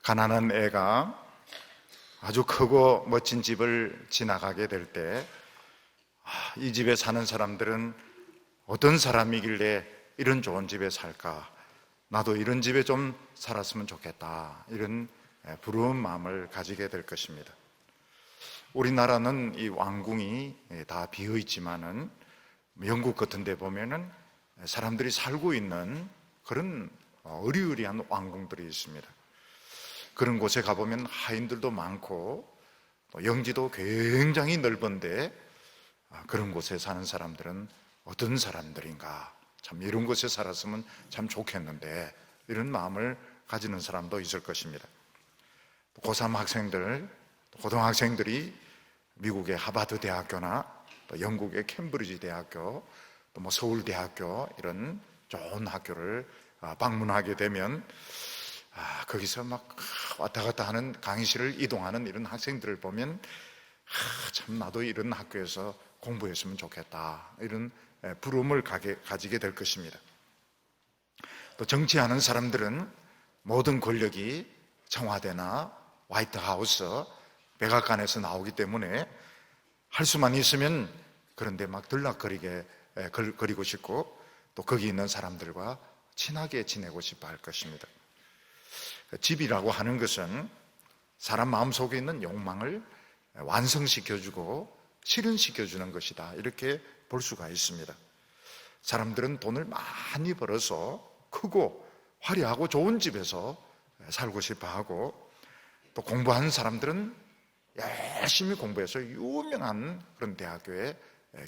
가난한 애가 아주 크고 멋진 집을 지나가게 될 때, 이 집에 사는 사람들은 어떤 사람이길래 이런 좋은 집에 살까? 나도 이런 집에 좀 살았으면 좋겠다. 이런 부러운 마음을 가지게 될 것입니다. 우리나라는 이 왕궁이 다 비어 있지만은 영국 같은 데 보면은 사람들이 살고 있는 그런 어리어리한 왕궁들이 있습니다. 그런 곳에 가보면 하인들도 많고 영지도 굉장히 넓은데, 그런 곳에 사는 사람들은 어떤 사람들인가, 참 이런 곳에 살았으면 참 좋겠는데, 이런 마음을 가지는 사람도 있을 것입니다. 고3 학생들, 고등학생들이 미국의 하버드 대학교나 또 영국의 캠브리지 대학교, 또 뭐 서울 대학교, 이런 좋은 학교를 방문하게 되면 거기서 막 왔다 갔다 하는, 강의실을 이동하는 이런 학생들을 보면 참 나도 이런 학교에서 공부했으면 좋겠다, 이런 부러움을 가지게 될 것입니다. 또 정치하는 사람들은 모든 권력이 청와대나 화이트하우스, 백악관에서 나오기 때문에 할 수만 있으면 그런데 막 들락거리고 싶고, 또 거기 있는 사람들과 친하게 지내고 싶어 할 것입니다. 집이라고 하는 것은 사람 마음속에 있는 욕망을 완성시켜주고 실현시켜주는 것이다, 이렇게 볼 수가 있습니다. 사람들은 돈을 많이 벌어서 크고 화려하고 좋은 집에서 살고 싶어 하고, 또 공부하는 사람들은 열심히 공부해서 유명한 그런 대학교의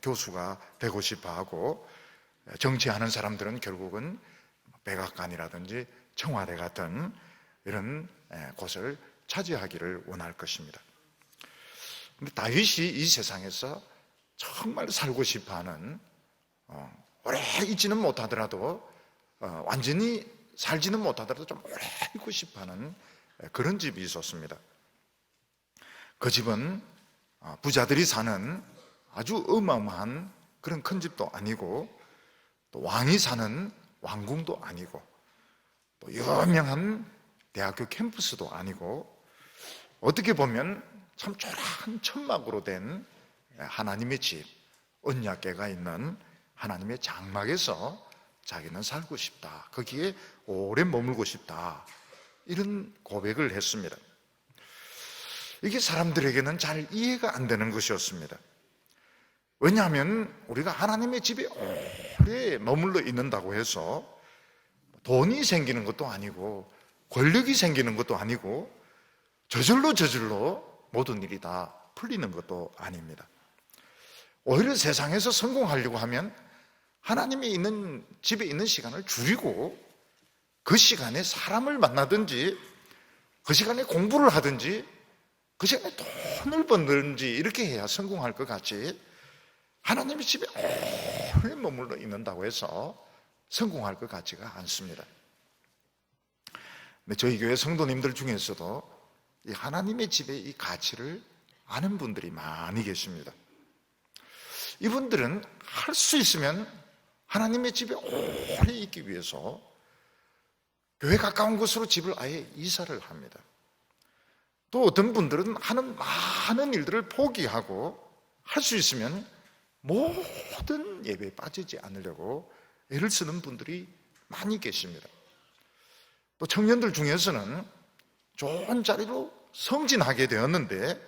교수가 되고 싶어 하고, 정치하는 사람들은 결국은 백악관이라든지 청와대 같은 이런 곳을 차지하기를 원할 것입니다. 근데 다윗이 이 세상에서 정말 살고 싶어하는, 오래 있지는 못하더라도, 완전히 살지는 못하더라도 좀 오래 있고 싶어하는 그런 집이 있었습니다. 그 집은 부자들이 사는 아주 어마어마한 그런 큰 집도 아니고, 또 왕이 사는 왕궁도 아니고, 또 유명한 대학교 캠퍼스도 아니고, 어떻게 보면 참 초라한 천막으로 된 하나님의 집, 언약궤가 있는 하나님의 장막에서 자기는 살고 싶다, 거기에 오래 머물고 싶다, 이런 고백을 했습니다. 이게 사람들에게는 잘 이해가 안 되는 것이었습니다. 왜냐하면 우리가 하나님의 집에 오래 머물러 있는다고 해서 돈이 생기는 것도 아니고 권력이 생기는 것도 아니고 저절로 모든 일이 다 풀리는 것도 아닙니다. 오히려 세상에서 성공하려고 하면 하나님이 있는 집에 있는 시간을 줄이고, 그 시간에 사람을 만나든지, 그 시간에 공부를 하든지, 그 시간에 돈을 벌든지, 이렇게 해야 성공할 것 같지, 하나님의 집에 오래 머물러 있는다고 해서 성공할 것 같지가 않습니다. 근데 저희 교회 성도님들 중에서도 이 하나님의 집의 이 가치를 아는 분들이 많이 계십니다. 이분들은 할 수 있으면 하나님의 집에 오래 있기 위해서 교회 가까운 곳으로 집을 아예 이사를 합니다. 또 어떤 분들은 하는 많은 일들을 포기하고 할 수 있으면 모든 예배에 빠지지 않으려고 애를 쓰는 분들이 많이 계십니다. 또 청년들 중에서는 좋은 자리로 성진하게 되었는데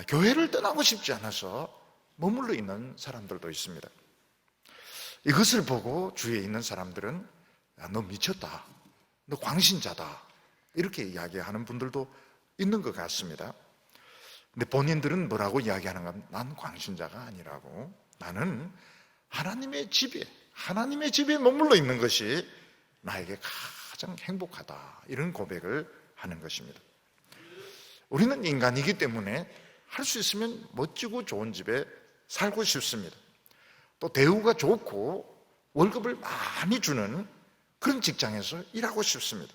교회를 떠나고 싶지 않아서 머물러 있는 사람들도 있습니다. 이것을 보고 주위에 있는 사람들은 너 미쳤다, 너 광신자다, 이렇게 이야기하는 분들도 있는 것 같습니다. 근데 본인들은 뭐라고 이야기하는가 하면, 난 광신자가 아니라고, 나는 하나님의 집에 머물러 있는 것이 나에게 가장 행복하다, 이런 고백을 하는 것입니다. 우리는 인간이기 때문에 할 수 있으면 멋지고 좋은 집에 살고 싶습니다. 또 대우가 좋고 월급을 많이 주는 그런 직장에서 일하고 싶습니다.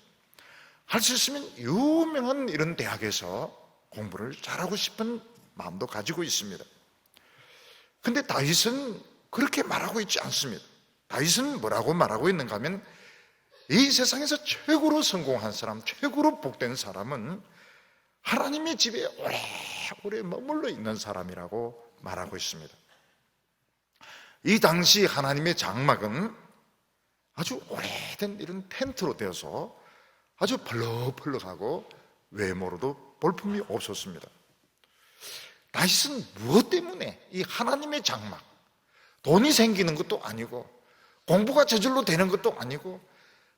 할 수 있으면 유명한 이런 대학에서 공부를 잘하고 싶은 마음도 가지고 있습니다. 근데 다윗은 그렇게 말하고 있지 않습니다. 다윗은 뭐라고 말하고 있는가 하면, 이 세상에서 최고로 성공한 사람, 최고로 복된 사람은 하나님의 집에 오래오래 머물러 있는 사람이라고 말하고 있습니다. 이 당시 하나님의 장막은 아주 오래된 이런 텐트로 되어서 아주 펄럭펄럭하고 외모로도 볼품이 없었습니다. 다윗은 무엇 때문에 이 하나님의 장막, 돈이 생기는 것도 아니고 공부가 저절로 되는 것도 아니고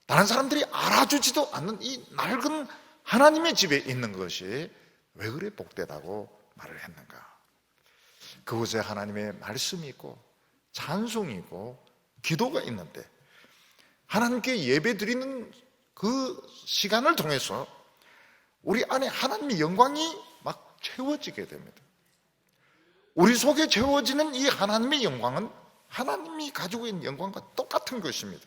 다른 사람들이 알아주지도 않는 이 낡은 하나님의 집에 있는 것이 왜 그래 복되다고 말을 했는가? 그곳에 하나님의 말씀이 있고 찬송이 있고 기도가 있는데 하나님께 예배 드리는 그 시간을 통해서 우리 안에 하나님의 영광이 막 채워지게 됩니다. 우리 속에 채워지는 이 하나님의 영광은 하나님이 가지고 있는 영광과 똑같은 것입니다.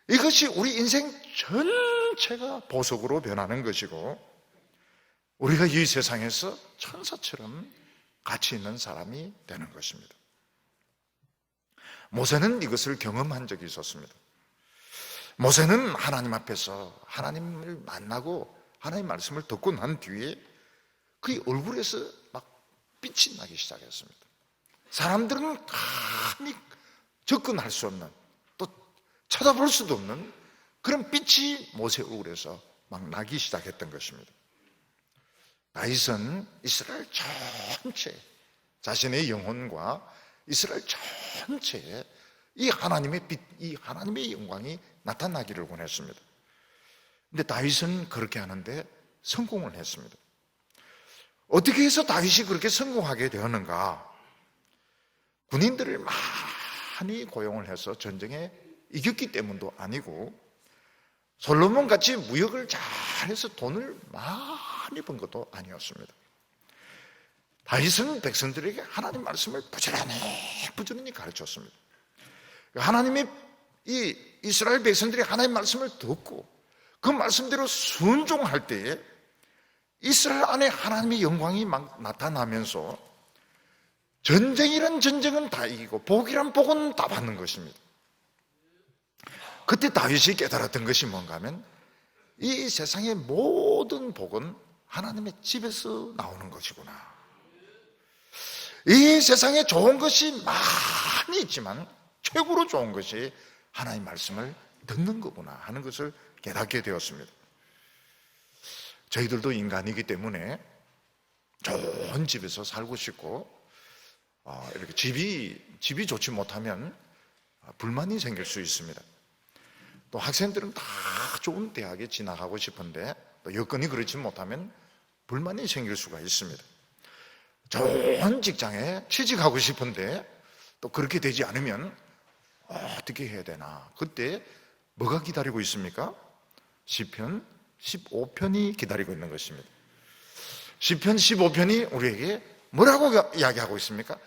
이것이 우리 인생 전체가 보석으로 변하는 것이고 우리가 이 세상에서 천사처럼 가치 있는 사람이 되는 것입니다. 모세는 이것을 경험한 적이 있었습니다. 모세는 하나님 앞에서 하나님을 만나고 하나님 말씀을 듣고 난 뒤에 그의 얼굴에서 막 빛이 나기 시작했습니다. 사람들은 감히 접근할 수 없는, 또 쳐다볼 수도 없는 그런 빛이 모세 얼굴에서 막 나기 시작했던 것입니다. 다윗은 이스라엘 전체, 자신의 영혼과 이스라엘 전체에 이 하나님의 빛, 이 하나님의 영광이 나타나기를 원했습니다. 근데 다윗은 그렇게 하는데 성공을 했습니다. 어떻게 해서 다윗이 그렇게 성공하게 되었는가? 군인들을 많이 고용을 해서 전쟁에 이겼기 때문도 아니고 솔로몬 같이 무역을 잘해서 돈을 많이 번 것도 아니었습니다. 다윗은 백성들에게 하나님 말씀을 부지런히 가르쳤습니다. 하나님의 이 이스라엘 백성들이 하나님 말씀을 듣고 그 말씀대로 순종할 때에 이스라엘 안에 하나님의 영광이 막 나타나면서 전쟁이란 전쟁은 다 이기고 복이란 복은 다 받는 것입니다. 그때 다윗이 깨달았던 것이 뭔가 하면 이 세상의 모든 복은 하나님의 집에서 나오는 것이구나. 이 세상에 좋은 것이 많이 있지만 최고로 좋은 것이 하나님 말씀을 듣는 거구나 하는 것을 깨닫게 되었습니다. 저희들도 인간이기 때문에 좋은 집에서 살고 싶고 이렇게 집이 좋지 못하면 불만이 생길 수 있습니다. 또 학생들은 다 좋은 대학에 진학하고 싶은데 또 여건이 그렇지 못하면 불만이 생길 수가 있습니다. 좋은 직장에 취직하고 싶은데 또 그렇게 되지 않으면 어떻게 해야 되나? 그때 뭐가 기다리고 있습니까? 시편 15편이 기다리고 있는 것입니다. 시편 15편이 우리에게 뭐라고 이야기하고 있습니까?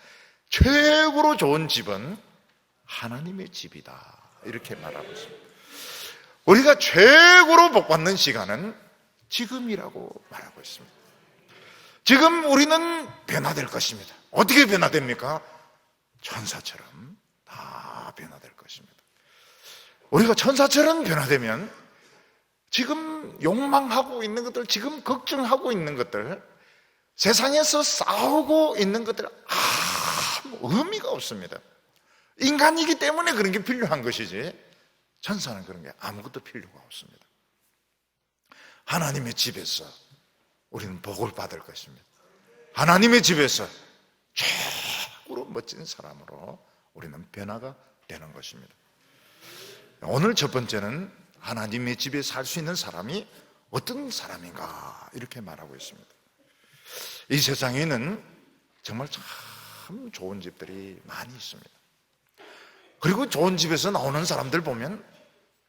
최고로 좋은 집은 하나님의 집이다 이렇게 말하고 있습니다. 우리가 최고로 복받는 시간은 지금이라고 말하고 있습니다. 지금 우리는 변화될 것입니다. 어떻게 변화됩니까? 천사처럼 다 변화될 것입니다. 우리가 천사처럼 변화되면 지금 욕망하고 있는 것들, 지금 걱정하고 있는 것들, 세상에서 싸우고 있는 것들 아무 의미가 없습니다. 인간이기 때문에 그런 게 필요한 것이지 천사는 그런 게 아무것도 필요가 없습니다. 하나님의 집에서 우리는 복을 받을 것입니다. 하나님의 집에서 최고로 멋진 사람으로 우리는 변화가 되는 것입니다. 오늘 첫 번째는 하나님의 집에 살 수 있는 사람이 어떤 사람인가 이렇게 말하고 있습니다. 이 세상에는 정말 참 좋은 집들이 많이 있습니다. 그리고 좋은 집에서 나오는 사람들 보면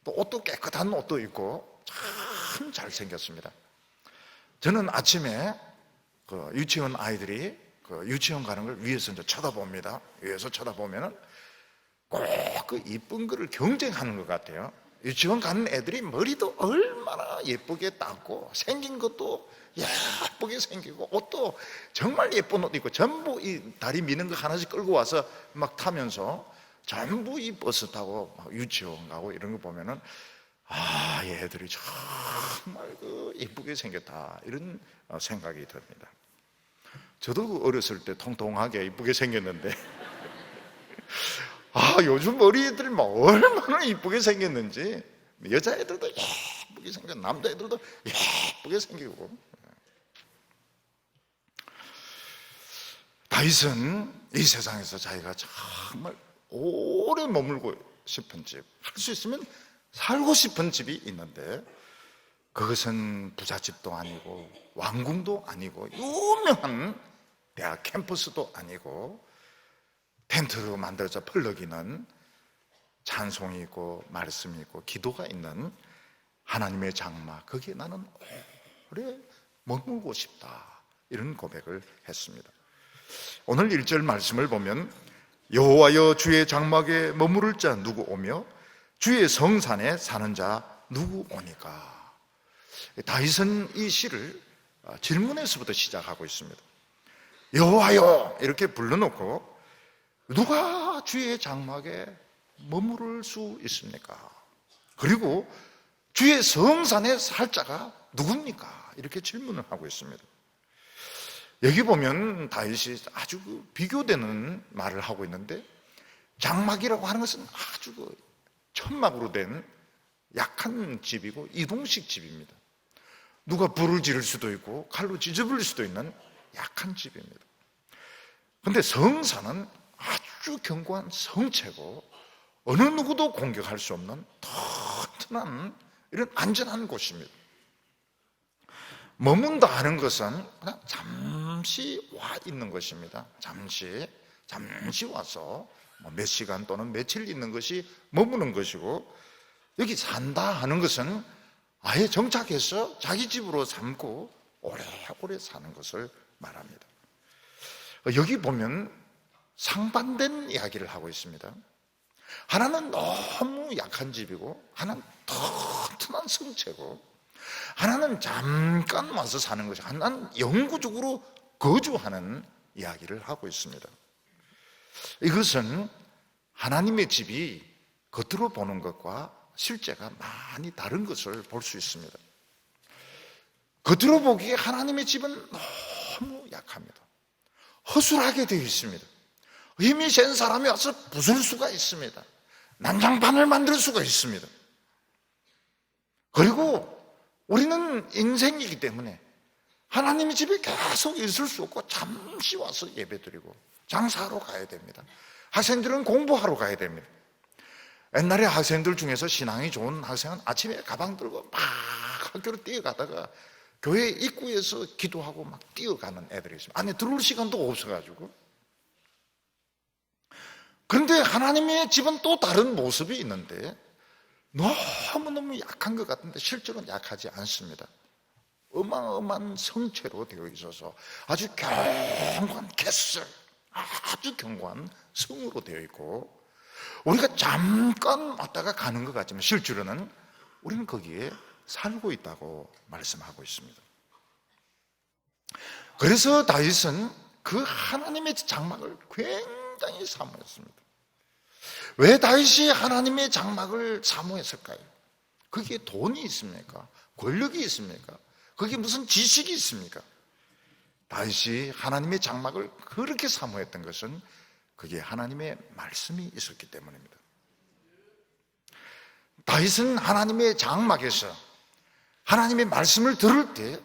또 옷도 깨끗한 옷도 있고 참 잘생겼습니다. 저는 아침에 그 유치원 아이들이 그 유치원 가는 걸 위에서 이제 쳐다봅니다. 위에서 쳐다보면은 꼭 그 이쁜 거를 경쟁하는 것 같아요. 유치원 가는 애들이 머리도 얼마나 예쁘게 닦고 생긴 것도 예쁘게 생기고 옷도 정말 예쁜 옷 입고 전부 이 다리 미는 거 하나씩 끌고 와서 막 타면서 전부 이 버스 타고 유치원 가고 이런 거 보면은 얘들이 정말 이쁘게 생겼다, 이런 생각이 듭니다. 저도 어렸을 때 통통하게 이쁘게 생겼는데 요즘 어린이들이 얼마나 이쁘게 생겼는지, 여자애들도 예쁘게 생겼고 남자애들도 예쁘게 생기고. 다윗은 이 세상에서 자기가 정말 오래 머물고 싶은 집, 할 수 있으면 살고 싶은 집이 있는데, 그것은 부잣집도 아니고 왕궁도 아니고 유명한 대학 캠퍼스도 아니고 텐트로 만들어져 펄럭이는 찬송이 있고 말씀이 있고 기도가 있는 하나님의 장막, 거기에 나는 오래 머물고 싶다, 이런 고백을 했습니다. 오늘 1절 말씀을 보면 여호와여 주의 장막에 머무를 자 누구 오며 주의 성산에 사는 자 누구 오니까. 다윗은 이 시를 질문에서부터 시작하고 있습니다. 여호와여 이렇게 불러놓고 누가 주의 장막에 머무를 수 있습니까? 그리고 주의 성산에 살 자가 누굽니까? 이렇게 질문을 하고 있습니다. 여기 보면 다윗이 아주 비교되는 말을 하고 있는데, 장막이라고 하는 것은 아주 천막으로 된 약한 집이고 이동식 집입니다. 누가 불을 지를 수도 있고 칼로 찢어버릴 수도 있는 약한 집입니다. 그런데 성산은 아주 견고한 성체고 어느 누구도 공격할 수 없는 튼튼한 이런 안전한 곳입니다. 머문다 하는 것은 그냥 잠시 와 있는 것입니다. 잠시 와서 몇 시간 또는 며칠 있는 것이 머무는 것이고, 여기 산다 하는 것은 아예 정착해서 자기 집으로 삼고 오래오래 사는 것을 말합니다. 여기 보면 상반된 이야기를 하고 있습니다. 하나는 너무 약한 집이고, 하나는 튼튼한 성체고, 하나는 잠깐 와서 사는 것이, 하나는 영구적으로 거주하는 이야기를 하고 있습니다. 이것은 하나님의 집이 겉으로 보는 것과 실제가 많이 다른 것을 볼 수 있습니다. 겉으로 보기에 하나님의 집은 너무 약합니다. 허술하게 되어 있습니다. 힘이 센 사람이 와서 부술 수가 있습니다. 난장판을 만들 수가 있습니다. 그리고 우리는 인생이기 때문에 하나님의 집에 계속 있을 수 없고 잠시 와서 예배드리고 장사하러 가야 됩니다. 학생들은 공부하러 가야 됩니다. 옛날에 학생들 중에서 신앙이 좋은 학생은 아침에 가방 들고 막 학교로 뛰어가다가 교회 입구에서 기도하고 막 뛰어가는 애들이 있습니다. 안에 들어올 시간도 없어가지고. 그런데 하나님의 집은 또 다른 모습이 있는데, 너무너무 약한 것 같은데 실제로는 약하지 않습니다. 어마어마한 성체로 되어 있어서 아주 견고한 캐슬, 아주 견고한 성으로 되어 있고, 우리가 잠깐 왔다가 가는 것 같지만 실제로는 우리는 거기에 살고 있다고 말씀하고 있습니다. 그래서 다윗은 그 하나님의 장막을 굉장히 사모했습니다. 왜 다윗이 하나님의 장막을 사모했을까요? 거기에 돈이 있습니까? 권력이 있습니까? 거기에 무슨 지식이 있습니까? 다윗이 하나님의 장막을 그렇게 사모했던 것은 그게 하나님의 말씀이 있었기 때문입니다. 다윗은 하나님의 장막에서 하나님의 말씀을 들을 때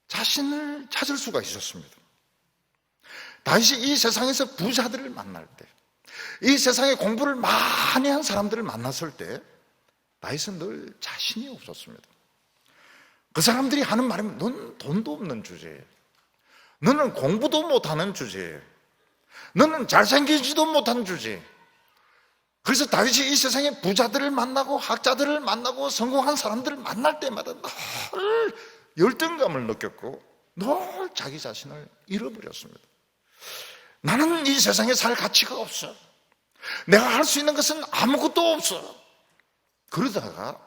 자신을 찾을 수가 있었습니다. 다윗이 이 세상에서 부자들을 만날 때, 이 세상에 공부를 많이 한 사람들을 만났을 때 다윗은 늘 자신이 없었습니다. 그 사람들이 하는 말이 넌 돈도 없는 주제에, 너는 공부도 못하는 주제에, 너는 잘생기지도 못한 주제에. 그래서 다윗이 이 세상에 부자들을 만나고 학자들을 만나고 성공한 사람들을 만날 때마다 늘 열등감을 느꼈고 늘 자기 자신을 잃어버렸습니다. 나는 이 세상에 살 가치가 없어. 내가 할 수 있는 것은 아무것도 없어. 그러다가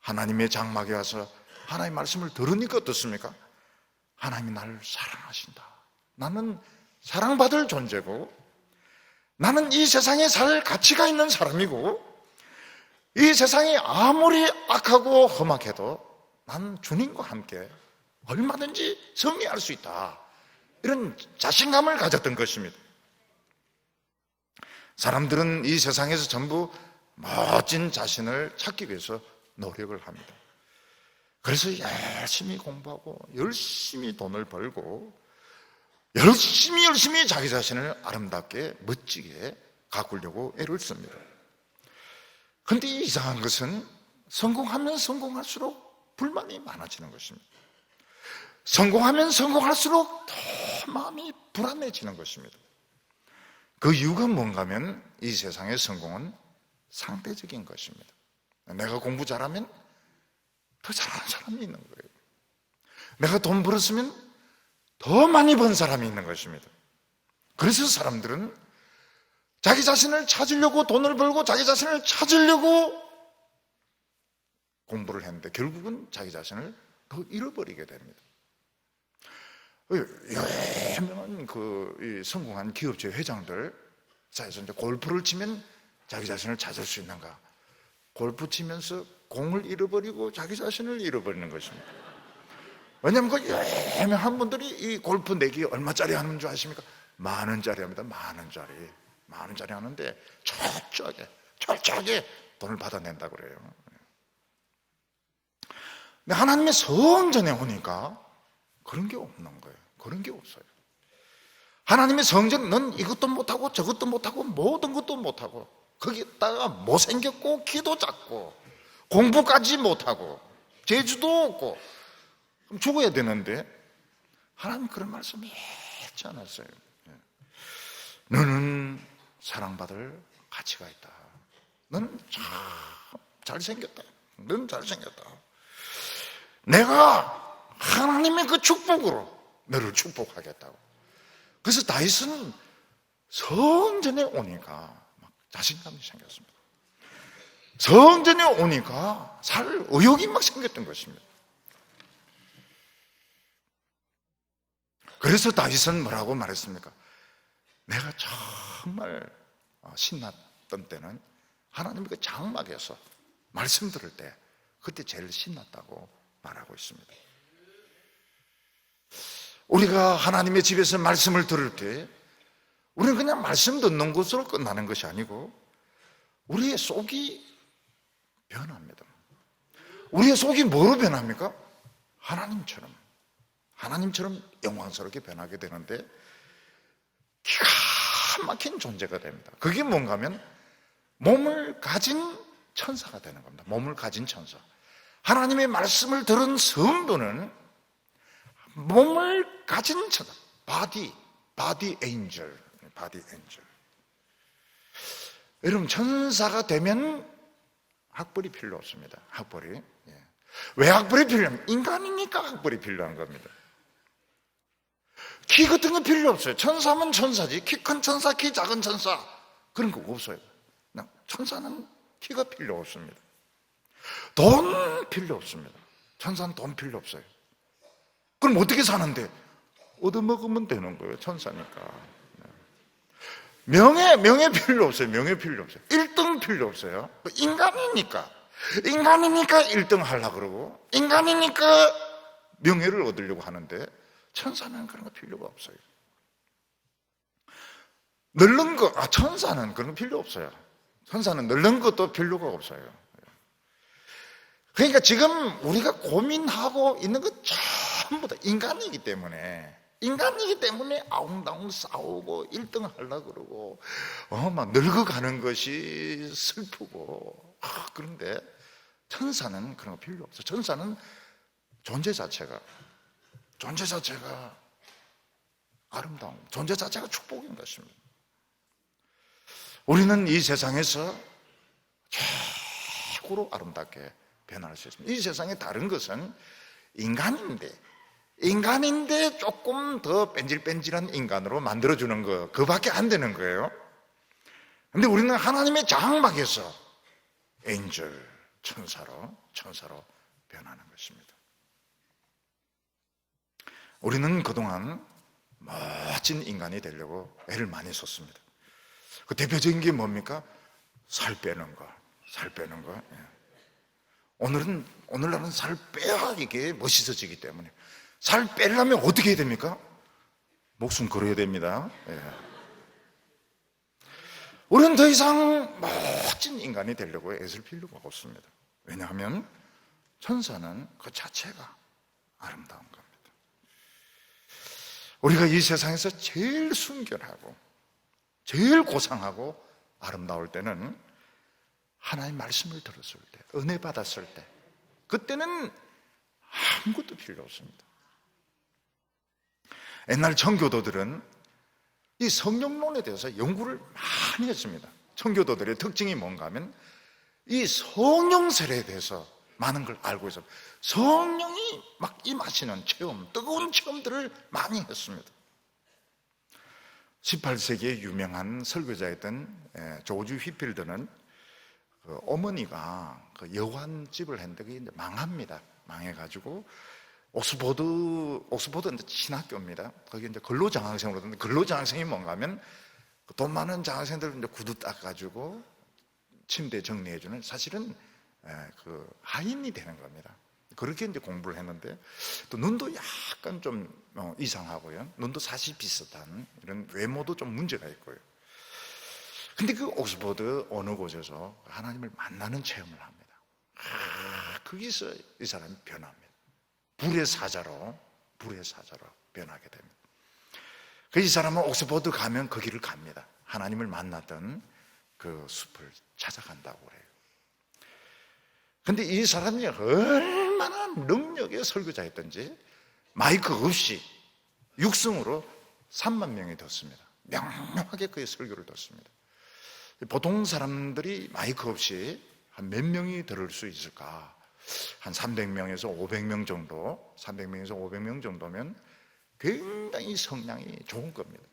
하나님의 장막에 와서 하나님의 말씀을 들으니까 어떻습니까? 하나님이 나를 사랑하신다. 나는 사랑받을 존재고 나는 이 세상에 살 가치가 있는 사람이고, 이 세상이 아무리 악하고 험악해도 난 주님과 함께 얼마든지 승리할 수 있다, 이런 자신감을 가졌던 것입니다. 사람들은 이 세상에서 전부 멋진 자신을 찾기 위해서 노력을 합니다. 그래서 열심히 공부하고 열심히 돈을 벌고 열심히 자기 자신을 아름답게 멋지게 가꾸려고 애를 씁니다. 그런데 이상한 것은 성공하면 성공할수록 불만이 많아지는 것입니다. 성공하면 성공할수록 더 마음이 불안해지는 것입니다. 그 이유가 뭔가 하면 이 세상의 성공은 상대적인 것입니다. 내가 공부 잘하면 더 잘하는 사람이 있는 거예요. 내가 돈 벌었으면 더 많이 번 사람이 있는 것입니다. 그래서 사람들은 자기 자신을 찾으려고 돈을 벌고 자기 자신을 찾으려고 공부를 했는데 결국은 자기 자신을 더 잃어버리게 됩니다. 유명한 성공한 기업체 회장들 사이에서 이제 골프를 치면 자기 자신을 찾을 수 있는가? 골프 치면서 공을 잃어버리고 자기 자신을 잃어버리는 것입니다. 왜냐하면 그 유명한 분들이 이 골프 내기 얼마짜리 하는 줄 아십니까? 10,000원짜리 합니다. 10,000원짜리. 10,000원짜리 하는데 철저하게 돈을 받아낸다고 그래요. 근데 하나님의 성전에 오니까 그런 게 없는 거예요. 그런 게 없어요. 하나님의 성전, 넌 이것도 못하고 저것도 못하고 모든 것도 못하고 거기다가 못생겼고 키도 작고 공부까지 못하고 재주도 없고 그럼 죽어야 되는데 하나님 그런 말씀 했지 않았어요. 너는 사랑받을 가치가 있다. 너는 참 잘생겼다. 너는 잘생겼다. 내가 하나님의 그 축복으로 너를 축복하겠다고. 그래서 다윗은 성전에 오니까 막 자신감이 생겼습니다. 성전에 오니까 살 의욕이 막 생겼던 것입니다. 그래서 다윗은 뭐라고 말했습니까? 내가 정말 신났던 때는 하나님의 그 장막에서 말씀 들을 때 그때 제일 신났다고 말하고 있습니다. 우리가 하나님의 집에서 말씀을 들을 때 우리는 그냥 말씀 듣는 것으로 끝나는 것이 아니고 우리의 속이 변합니다. 우리의 속이 뭐로 변합니까? 하나님처럼 영광스럽게 변하게 되는데 기가 막힌 존재가 됩니다. 그게 뭔가 하면 몸을 가진 천사가 되는 겁니다. 몸을 가진 천사. 하나님의 말씀을 들은 성도는 몸을 가진 천사, 바디 엔젤. 여러분, 천사가 되면 학벌이 필요 없습니다. 학벌이. 왜 학벌이 필요합니까? 인간이니까 학벌이 필요한 겁니다. 키 같은 건 필요 없어요. 천사면 천사지. 키 큰 천사, 키 작은 천사 그런 거 없어요. 천사는 키가 필요 없습니다. 돈 필요 없습니다. 천사는 돈 필요 없어요. 그럼 어떻게 사는데? 얻어먹으면 되는 거예요. 천사니까. 명예 필요 없어요. 명예 필요 없어요. 1등 필요 없어요. 인간이니까 1등 하려고 그러고 인간이니까 명예를 얻으려고 하는데 천사는 그런 거 필요가 없어요. 늙는 거, 천사는 그런 거 필요 없어요. 천사는 늙는 것도 필요가 없어요. 그러니까 지금 우리가 고민하고 있는 것 전부 다 인간이기 때문에 아웅다웅 싸우고 1등 하려고 그러고 막 늙어가는 것이 슬프고 그런데 천사는 그런 거 필요 없어요. 천사는 존재 자체가 아름다운, 존재 자체가 축복인 것입니다. 우리는 이 세상에서 최고로 아름답게 변할 수 있습니다. 이 세상에 다른 것은 인간인데 조금 더 뺀질뺀질한 인간으로 만들어주는 거, 그밖에 안 되는 거예요. 근데 우리는 하나님의 장막에서 엔젤, 천사로 변하는 것입니다. 우리는 그동안 멋진 인간이 되려고 애를 많이 썼습니다. 그 대표적인 게 뭡니까? 살 빼는 거, 살 빼는 거. 예. 오늘날은 살 빼야 이게 멋있어지기 때문에. 살 빼려면 어떻게 해야 됩니까? 목숨 걸어야 됩니다. 예. 우리는 더 이상 멋진 인간이 되려고 애쓸 필요가 없습니다. 왜냐하면 천사는 그 자체가 아름다운 겁니다. 우리가 이 세상에서 제일 순결하고 제일 고상하고 아름다울 때는 하나님 말씀을 들었을 때, 은혜 받았을 때, 그때는 아무것도 필요 없습니다. 옛날 청교도들은 이 성령론에 대해서 연구를 많이 했습니다. 청교도들의 특징이 뭔가 하면 이 성령 세례에 대해서 많은 걸 알고 있어요. 성령이 막 임하시는 체험, 뜨거운 체험들을 많이 했습니다. 18세기에 유명한 설교자였던 조지 휘필드는 그 어머니가 그 여관집을 했는데 그게 이제 망합니다. 망해가지고 옥스퍼드 이제 신학교입니다. 거기 이제 근로장학생으로 됐는데, 근로장학생이 뭔가 하면 돈 많은 장학생들 이제 구두 닦아주고 침대 정리해주는, 사실은 그 하인이 되는 겁니다. 그렇게 이제 공부를 했는데, 또 눈도 약간 좀 이상하고요. 눈도 사실 비슷한 이런 외모도 좀 문제가 있고요. 근데 그 옥스퍼드 어느 곳에서 하나님을 만나는 체험을 합니다. 거기서 이 사람이 변합니다. 불의 사자로 변하게 됩니다. 그 이 사람은 옥스퍼드 가면 거기를 갑니다. 하나님을 만났던 그 숲을 찾아간다고 그래요. 근데 이 사람이 얼마나 능력의 설교자였던지 마이크 없이 육성으로 3만 명이 듣습니다. 명명하게 그의 설교를 듣습니다. 보통 사람들이 마이크 없이 한 몇 명이 들을 수 있을까? 한 300명에서 500명 정도, 300명에서 500명 정도면 굉장히 성량이 좋은 겁니다.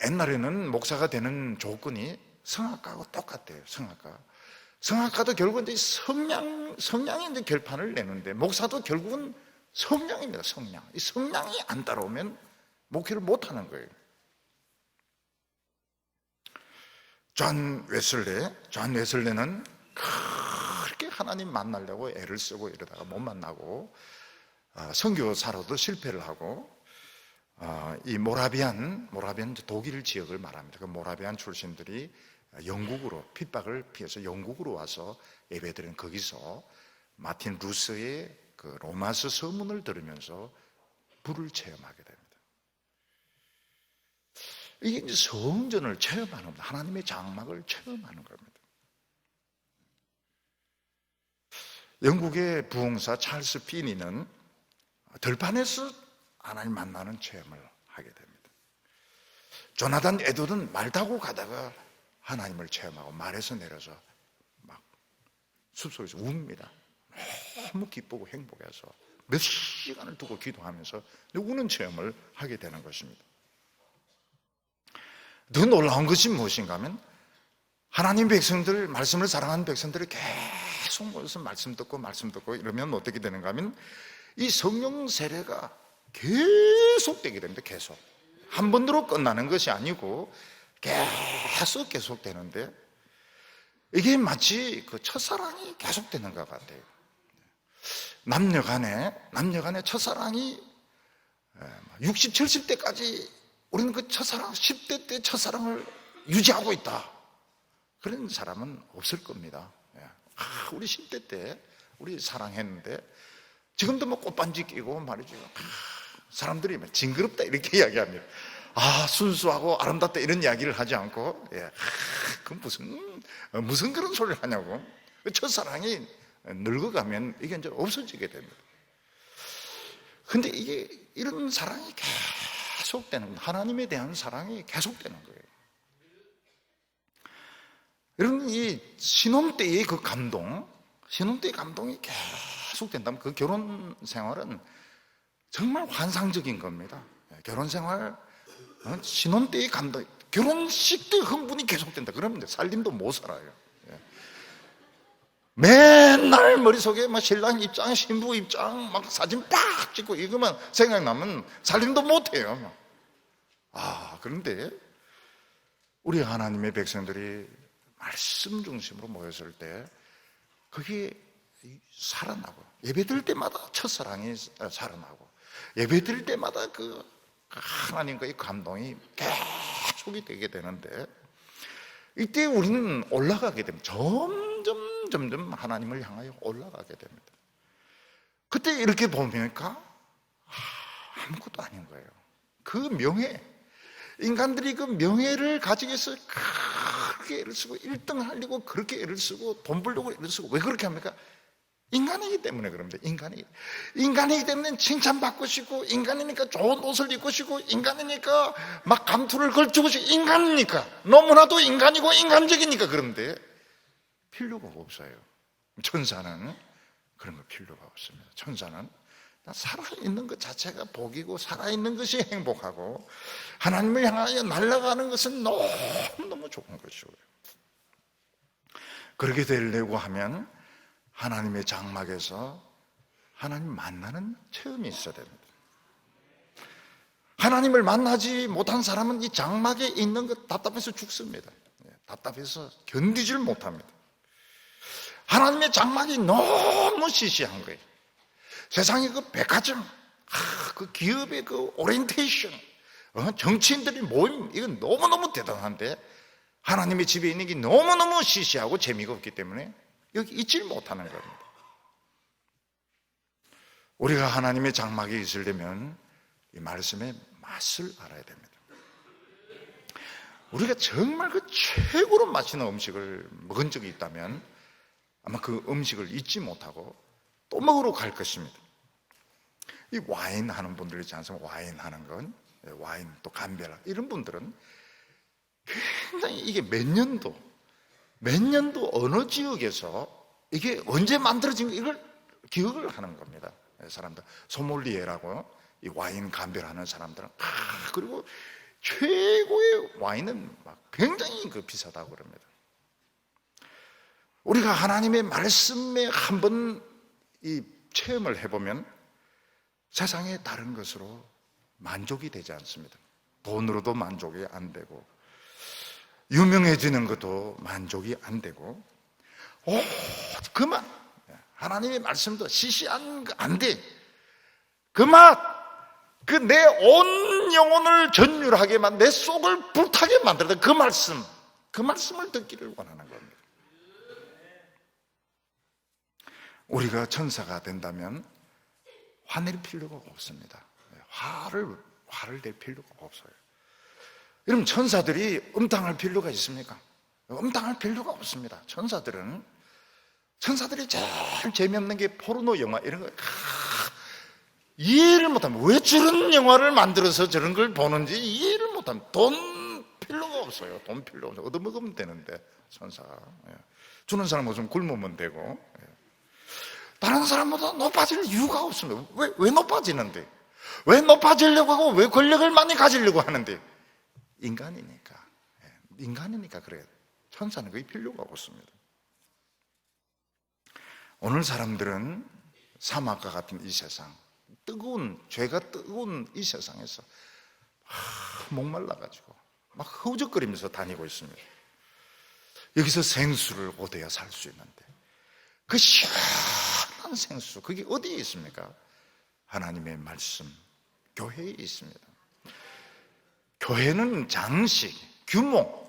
옛날에는 목사가 되는 조건이 성악가하고 똑같아요. 성악가도 결국은 이제 성량이 이제 결판을 내는데, 목사도 결국은 성량입니다. 이 성량이 안 따라오면 목회를 못 하는 거예요. 존 웨슬레는 그렇게 하나님 만나려고 애를 쓰고 이러다가 못 만나고 선교사로도 실패를 하고, 이 모라비안 독일 지역을 말합니다. 그 모라비안 출신들이 영국으로 핍박을 피해서 영국으로 와서 예배드린, 거기서 마틴 루스의 그 로마서 서문을 들으면서 불을 체험하게 됩니다. 이게 이제 성전을 체험하는 겁니다. 하나님의 장막을 체험하는 겁니다. 영국의 부흥사 찰스 피니는 들판에서 하나님 만나는 체험을 하게 됩니다. 조나단 에드워드는 말 타고 가다가 하나님을 체험하고 말에서 내려서 막 숲속에서 웁니다. 너무 기쁘고 행복해서 몇 시간을 두고 기도하면서 우는 체험을 하게 되는 것입니다. 더 놀라운 것이 무엇인가 하면, 하나님 백성들, 말씀을 사랑하는 백성들이 계속 모여서 말씀 듣고 이러면 어떻게 되는가 하면, 이 성령 세례가 계속되게 됩니다. 계속. 한 번으로 끝나는 것이 아니고 계속 되는데, 이게 마치 그 첫사랑이 계속되는 것 같아요. 남녀간의 첫사랑이 60, 70대까지 우리는 그 첫사랑, 10대 때 첫사랑을 유지하고 있다, 그런 사람은 없을 겁니다. 우리 10대 때 우리 사랑했는데 지금도 뭐 꽃반지 끼고 말이죠. 사람들이 징그럽다 이렇게 이야기합니다. 순수하고 아름답다 이런 이야기를 하지 않고, 그 무슨 그런 소리를 하냐고. 첫사랑이 늙어가면 이게 이제 없어지게 됩니다. 근데 이게 이런 사랑이 계속되는 겁니다. 하나님에 대한 사랑이 계속되는 거예요. 여러분, 이 신혼 때의 그 신혼 때의 감동이 계속된다면 그 결혼 생활은 정말 환상적인 겁니다. 결혼 생활, 신혼 때의 감동, 결혼식 때 흥분이 계속된다 그러면 살림도 못 살아요. 맨날 머릿속에 막 신랑 입장, 신부 입장, 막 사진 빡 찍고 이것만 생각나면 살림도 못 해요. 그런데 우리 하나님의 백성들이 말씀 중심으로 모였을 때 그게 살아나고, 예배드릴 때마다 첫사랑이 살아나고, 예배드릴 때마다 그 하나님과의 감동이 계속이 되게 되는데, 이때 우리는 올라가게 됩니다. 점점 하나님을 향하여 올라가게 됩니다. 그때 이렇게 보니까 아무것도 아닌 거예요. 그 명예, 인간들이 그 명예를 가지기 위해서 그렇게 애를 쓰고 1등 하려고 그렇게 애를 쓰고 돈 벌려고 애를 쓰고, 왜 그렇게 합니까? 인간이기 때문에 그럽니다. 인간이기 때문에 칭찬받고 싶고, 인간이니까 좋은 옷을 입고 싶고, 인간이니까 막 감투를 걸치고 싶고, 인간이니까, 너무나도 인간이고 인간적이니까 그런데 필요가 없어요. 천사는 그런 거 필요가 없습니다. 천사는 살아있는 것 자체가 복이고, 살아있는 것이 행복하고, 하나님을 향하여 날아가는 것은 너무너무 좋은 것이고요. 그렇게 되려고 하면 하나님의 장막에서 하나님 만나는 체험이 있어야 됩니다. 하나님을 만나지 못한 사람은 이 장막에 있는 것 답답해서 죽습니다. 답답해서 견디질 못합니다. 하나님의 장막이 너무 시시한 거예요. 세상의 그 백화점, 그 기업의 그 오리엔테이션, 정치인들의 모임, 이건 너무너무 대단한데 하나님의 집에 있는 게 너무너무 시시하고 재미가 없기 때문에 여기 있질 못하는 겁니다. 우리가 하나님의 장막에 있으려면 이 말씀의 맛을 알아야 됩니다. 우리가 정말 그 최고로 맛있는 음식을 먹은 적이 있다면 아마 그 음식을 잊지 못하고 또 먹으러 갈 것입니다. 이 와인 하는 분들 있지 않습니까? 와인 하는 건, 와인 또 감별, 이런 분들은 굉장히 이게 몇 년도 어느 지역에서 이게 언제 만들어진 거, 이걸 기억을 하는 겁니다. 사람들 소믈리에라고, 이 와인 감별하는 사람들은 그리고 최고의 와인은 막 굉장히 그 비싸다고 그럽니다. 우리가 하나님의 말씀에 한번 이 체험을 해보면 세상의 다른 것으로 만족이 되지 않습니다. 돈으로도 만족이 안 되고, 유명해지는 것도 만족이 안 되고, 그만, 하나님의 말씀도 시시한 거 안 돼. 그 맛, 그 내 온 영혼을 전율하게 내 속을 불타게 만들던 그 말씀을 듣기를 원하는 겁니다. 우리가 천사가 된다면 화낼 필요가 없습니다. 화를 낼 필요가 없어요. 여러분, 천사들이 음탕할 필요가 있습니까? 음탕할 필요가 없습니다. 천사들이 제일 재미없는 게 포르노 영화 이런 거 이해를 못하면, 왜 저런 영화를 만들어서 저런 걸 보는지 이해를 못하면, 돈 필요가 없어요. 돈 필요 없어요. 얻어먹으면 되는데, 천사가. 주는 사람 없으면 굶으면 되고, 다른 사람보다 높아질 이유가 없습니다. 왜 높아지는데? 왜 높아지려고 하고, 왜 권력을 많이 가지려고 하는데? 인간이니까 그래요. 천사는 그게 필요가 없습니다. 오늘 사람들은 사막과 같은 이 세상, 죄가 뜨거운 이 세상에서 목말라가지고 막 허우적거리면서 다니고 있습니다. 여기서 생수를 얻어야 살 수 있는데, 그 시원한 생수, 그게 어디에 있습니까? 하나님의 말씀, 교회에 있습니다. 교회는 장식, 규모,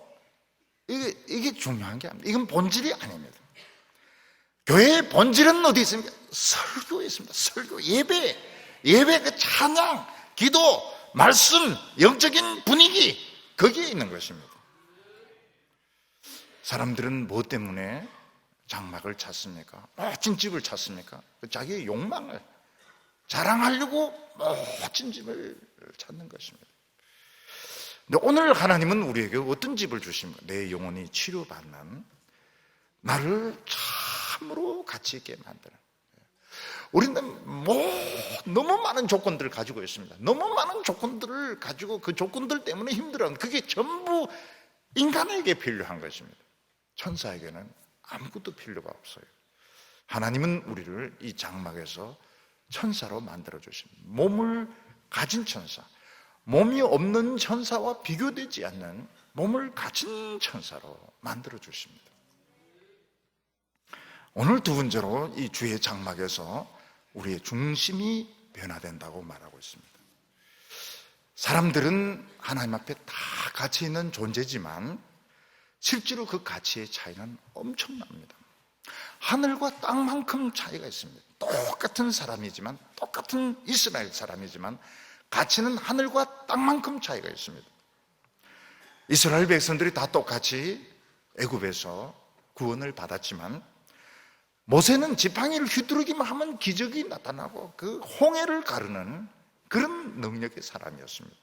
이게 중요한 게 아닙니다. 이건 본질이 아닙니다. 교회의 본질은 어디 있습니까? 설교에 있습니다. 설교, 예배 그 찬양, 기도, 말씀, 영적인 분위기, 거기에 있는 것입니다. 사람들은 뭐 때문에 장막을 찾습니까? 멋진 집을 찾습니까? 자기의 욕망을 자랑하려고 멋진 집을 찾는 것입니다. 근데 오늘 하나님은 우리에게 어떤 집을 주십니까? 내 영혼이 치료받는, 나를 참으로 가치 있게 만드는. 우리는 너무 많은 조건들을 가지고 있습니다. 너무 많은 조건들을 가지고 그 조건들 때문에 힘들어하는, 그게 전부 인간에게 필요한 것입니다. 천사에게는 아무것도 필요가 없어요. 하나님은 우리를 이 장막에서 천사로 만들어주십니다. 몸을 가진 천사, 몸이 없는 천사와 비교되지 않는 몸을 갇힌 천사로 만들어 주십니다. 오늘 두 번째로 이 주의 장막에서 우리의 중심이 변화된다고 말하고 있습니다. 사람들은 하나님 앞에 다 가치 있는 존재지만 실제로 그 가치의 차이는 엄청납니다. 하늘과 땅만큼 차이가 있습니다. 똑같은 사람이지만, 똑같은 이스라엘 사람이지만 가치는 하늘과 땅만큼 차이가 있습니다. 이스라엘 백성들이 다 똑같이 애굽에서 구원을 받았지만 모세는 지팡이를 휘두르기만 하면 기적이 나타나고 그 홍해를 가르는 그런 능력의 사람이었습니다.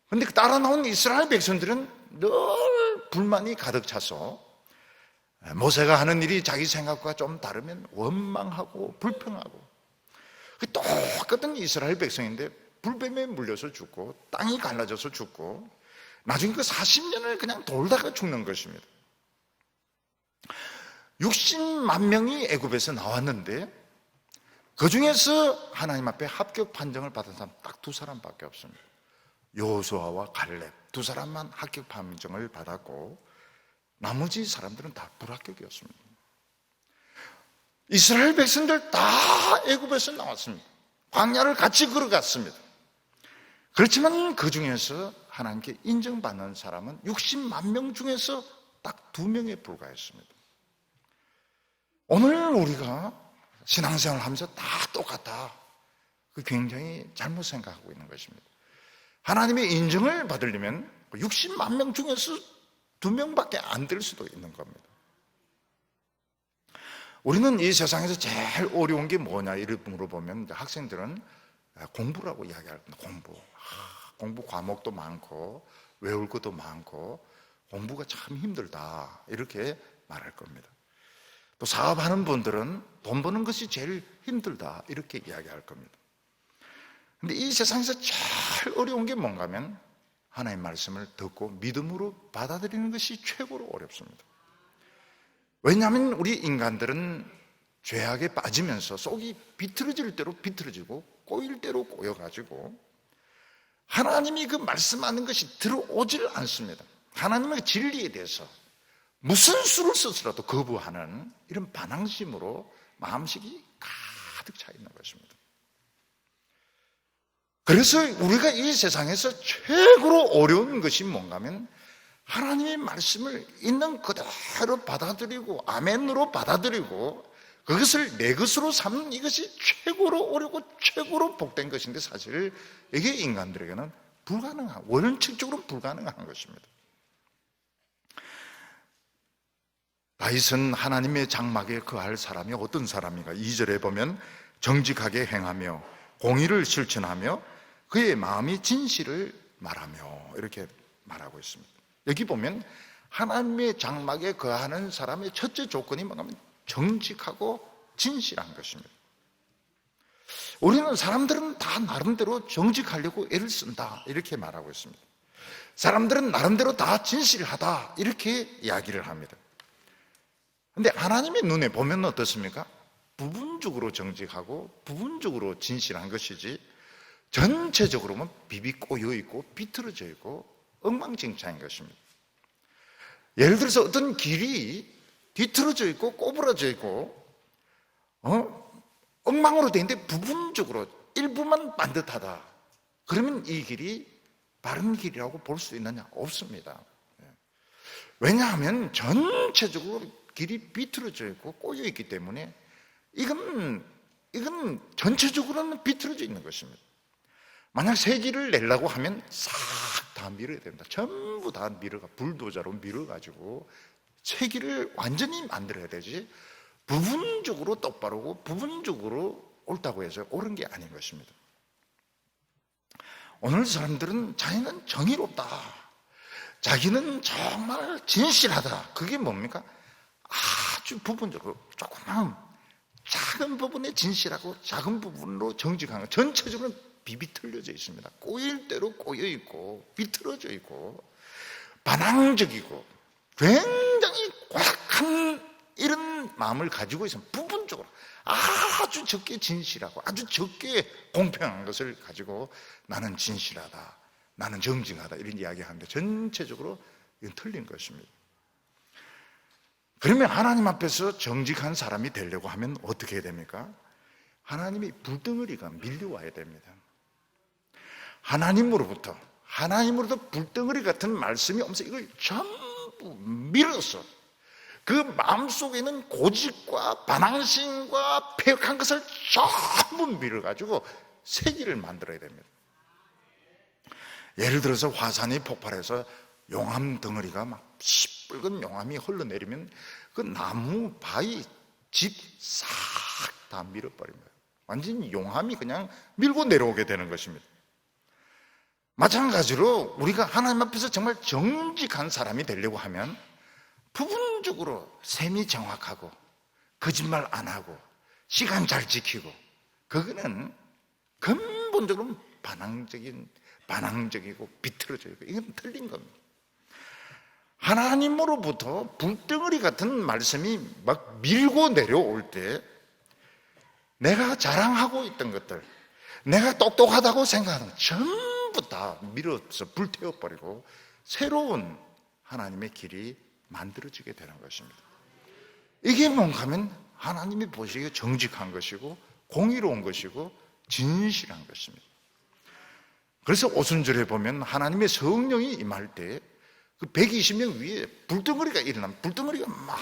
그런데 따라 나온 이스라엘 백성들은 늘 불만이 가득 차서 모세가 하는 일이 자기 생각과 좀 다르면 원망하고 불평하고, 똑같은 이스라엘 백성인데 불뱀에 물려서 죽고 땅이 갈라져서 죽고 나중에 그 40년을 그냥 돌다가 죽는 것입니다. 60만 명이 애굽에서 나왔는데 그 중에서 하나님 앞에 합격 판정을 받은 사람 딱 두 사람밖에 없습니다. 여호수아와 갈렙 두 사람만 합격 판정을 받았고 나머지 사람들은 다 불합격이었습니다. 이스라엘 백성들 다 애굽에서 나왔습니다. 광야를 같이 걸어갔습니다. 그렇지만 그 중에서 하나님께 인정받는 사람은 60만 명 중에서 딱 2명에 불과했습니다. 오늘 우리가 신앙생활을 하면서 다 똑같다, 그 굉장히 잘못 생각하고 있는 것입니다. 하나님의 인정을 받으려면 60만 명 중에서 2명밖에 안 될 수도 있는 겁니다. 우리는 이 세상에서 제일 어려운 게 뭐냐 이렇게 물어보면 학생들은 공부라고 이야기할 겁니다. 공부 과목도 많고 외울 것도 많고 공부가 참 힘들다 이렇게 말할 겁니다. 또 사업하는 분들은 돈 버는 것이 제일 힘들다 이렇게 이야기할 겁니다. 그런데 이 세상에서 제일 어려운 게 뭔가 하면 하나님의 말씀을 듣고 믿음으로 받아들이는 것이 최고로 어렵습니다. 왜냐하면 우리 인간들은 죄악에 빠지면서 속이 비틀어질 대로 비틀어지고 꼬일 대로 꼬여가지고 하나님이 그 말씀하는 것이 들어오질 않습니다. 하나님의 진리에 대해서 무슨 수를 써서라도 거부하는 이런 반항심으로 마음식이 가득 차 있는 것입니다. 그래서 우리가 이 세상에서 최고로 어려운 것이 뭔가 하면 하나님의 말씀을 있는 그대로 받아들이고 아멘으로 받아들이고 그것을 내 것으로 삼는 이것이 최고로 어렵고 최고로 복된 것인데 사실 이게 인간들에게는 불가능한, 원칙적으로 불가능한 것입니다. 다윗은 하나님의 장막에 거할 사람이 어떤 사람인가? 2절에 보면 정직하게 행하며 공의를 실천하며 그의 마음이 진실을 말하며 이렇게 말하고 있습니다. 여기 보면 하나님의 장막에 거하는 사람의 첫째 조건이 뭔가 하면 정직하고 진실한 것입니다. 우리는 사람들은 다 나름대로 정직하려고 애를 쓴다 이렇게 말하고 있습니다. 사람들은 나름대로 다 진실하다 이렇게 이야기를 합니다. 그런데 하나님의 눈에 보면 어떻습니까? 부분적으로 정직하고 부분적으로 진실한 것이지 전체적으로는 비비꼬여 있고 비틀어져 있고 엉망진창인 것입니다. 예를 들어서 어떤 길이 뒤틀어져 있고 꼬부라져 있고 엉망으로 되어 있는데 부분적으로 일부만 반듯하다, 그러면 이 길이 바른 길이라고 볼 수 있느냐? 없습니다. 왜냐하면 전체적으로 길이 비틀어져 있고 꼬여 있기 때문에 이건 전체적으로는 비틀어져 있는 것입니다. 만약 새 길을 내려고 하면 싹 다 밀어야 됩니다. 전부 다 불도저로 밀어가지고 새 길을 완전히 만들어야 되지 부분적으로 똑바르고 부분적으로 옳다고 해서 옳은 게 아닌 것입니다. 오늘 사람들은 자기는 정의롭다, 자기는 정말 진실하다. 그게 뭡니까? 아주 부분적으로 조그만 작은 부분에 진실하고 작은 부분으로 정직한 것, 전체적으로 비비틀려져 있습니다. 꼬일 대로 꼬여 있고 비틀어져 있고 반항적이고 굉장히 고약한 이런 마음을 가지고 있으면 부분적으로 아주 적게 진실하고 아주 적게 공평한 것을 가지고 나는 진실하다, 나는 정직하다 이런 이야기하는데 전체적으로 이건 틀린 것입니다. 그러면 하나님 앞에서 정직한 사람이 되려고 하면 어떻게 해야 됩니까? 하나님이 불덩어리가 밀려와야 됩니다. 하나님으로부터 불덩어리 같은 말씀이 오면서 이걸 전부 밀어서 그 마음속에 있는 고집과 반항심과 폐역한 것을 전부 밀어가지고 세기를 만들어야 됩니다. 예를 들어서 화산이 폭발해서 용암 덩어리가 막 시뻘건 용암이 흘러내리면 그 나무, 바위, 집 싹 다 밀어버립니다. 완전히 용암이 그냥 밀고 내려오게 되는 것입니다. 마찬가지로 우리가 하나님 앞에서 정말 정직한 사람이 되려고 하면 부분적으로 셈이 정확하고 거짓말 안 하고 시간 잘 지키고, 그거는 근본적으로 반항적이고 비틀어져요. 이건 틀린 겁니다. 하나님으로부터 불덩어리 같은 말씀이 막 밀고 내려올 때 내가 자랑하고 있던 것들, 내가 똑똑하다고 생각하는 것 전부 다 밀어서 불태워버리고 새로운 하나님의 길이 만들어지게 되는 것입니다. 이게 뭔가 하면 하나님이 보시기에 정직한 것이고 공의로운 것이고 진실한 것입니다. 그래서 오순절에 보면 하나님의 성령이 임할 때 그 120명 위에 불덩어리가 일어나면 불덩어리가 막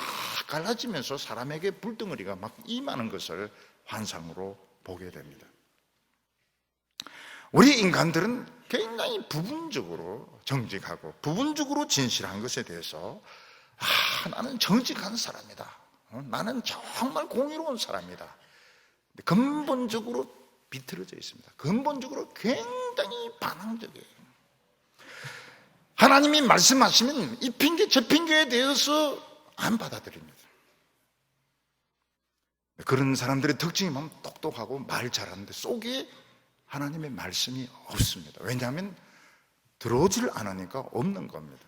갈라지면서 사람에게 불덩어리가 막 임하는 것을 환상으로 보게 됩니다. 우리 인간들은 굉장히 부분적으로 정직하고 부분적으로 진실한 것에 대해서 나는 정직한 사람이다, 나는 정말 공의로운 사람이다, 근본적으로 비틀어져 있습니다. 근본적으로 굉장히 반항적이에요. 하나님이 말씀하시면 이 핑계 저 핑계에 대해서 안 받아들입니다. 그런 사람들의 특징이 뭐냐면 똑똑하고 말 잘하는데 속에 하나님의 말씀이 없습니다. 왜냐하면 들어오질 않으니까 없는 겁니다.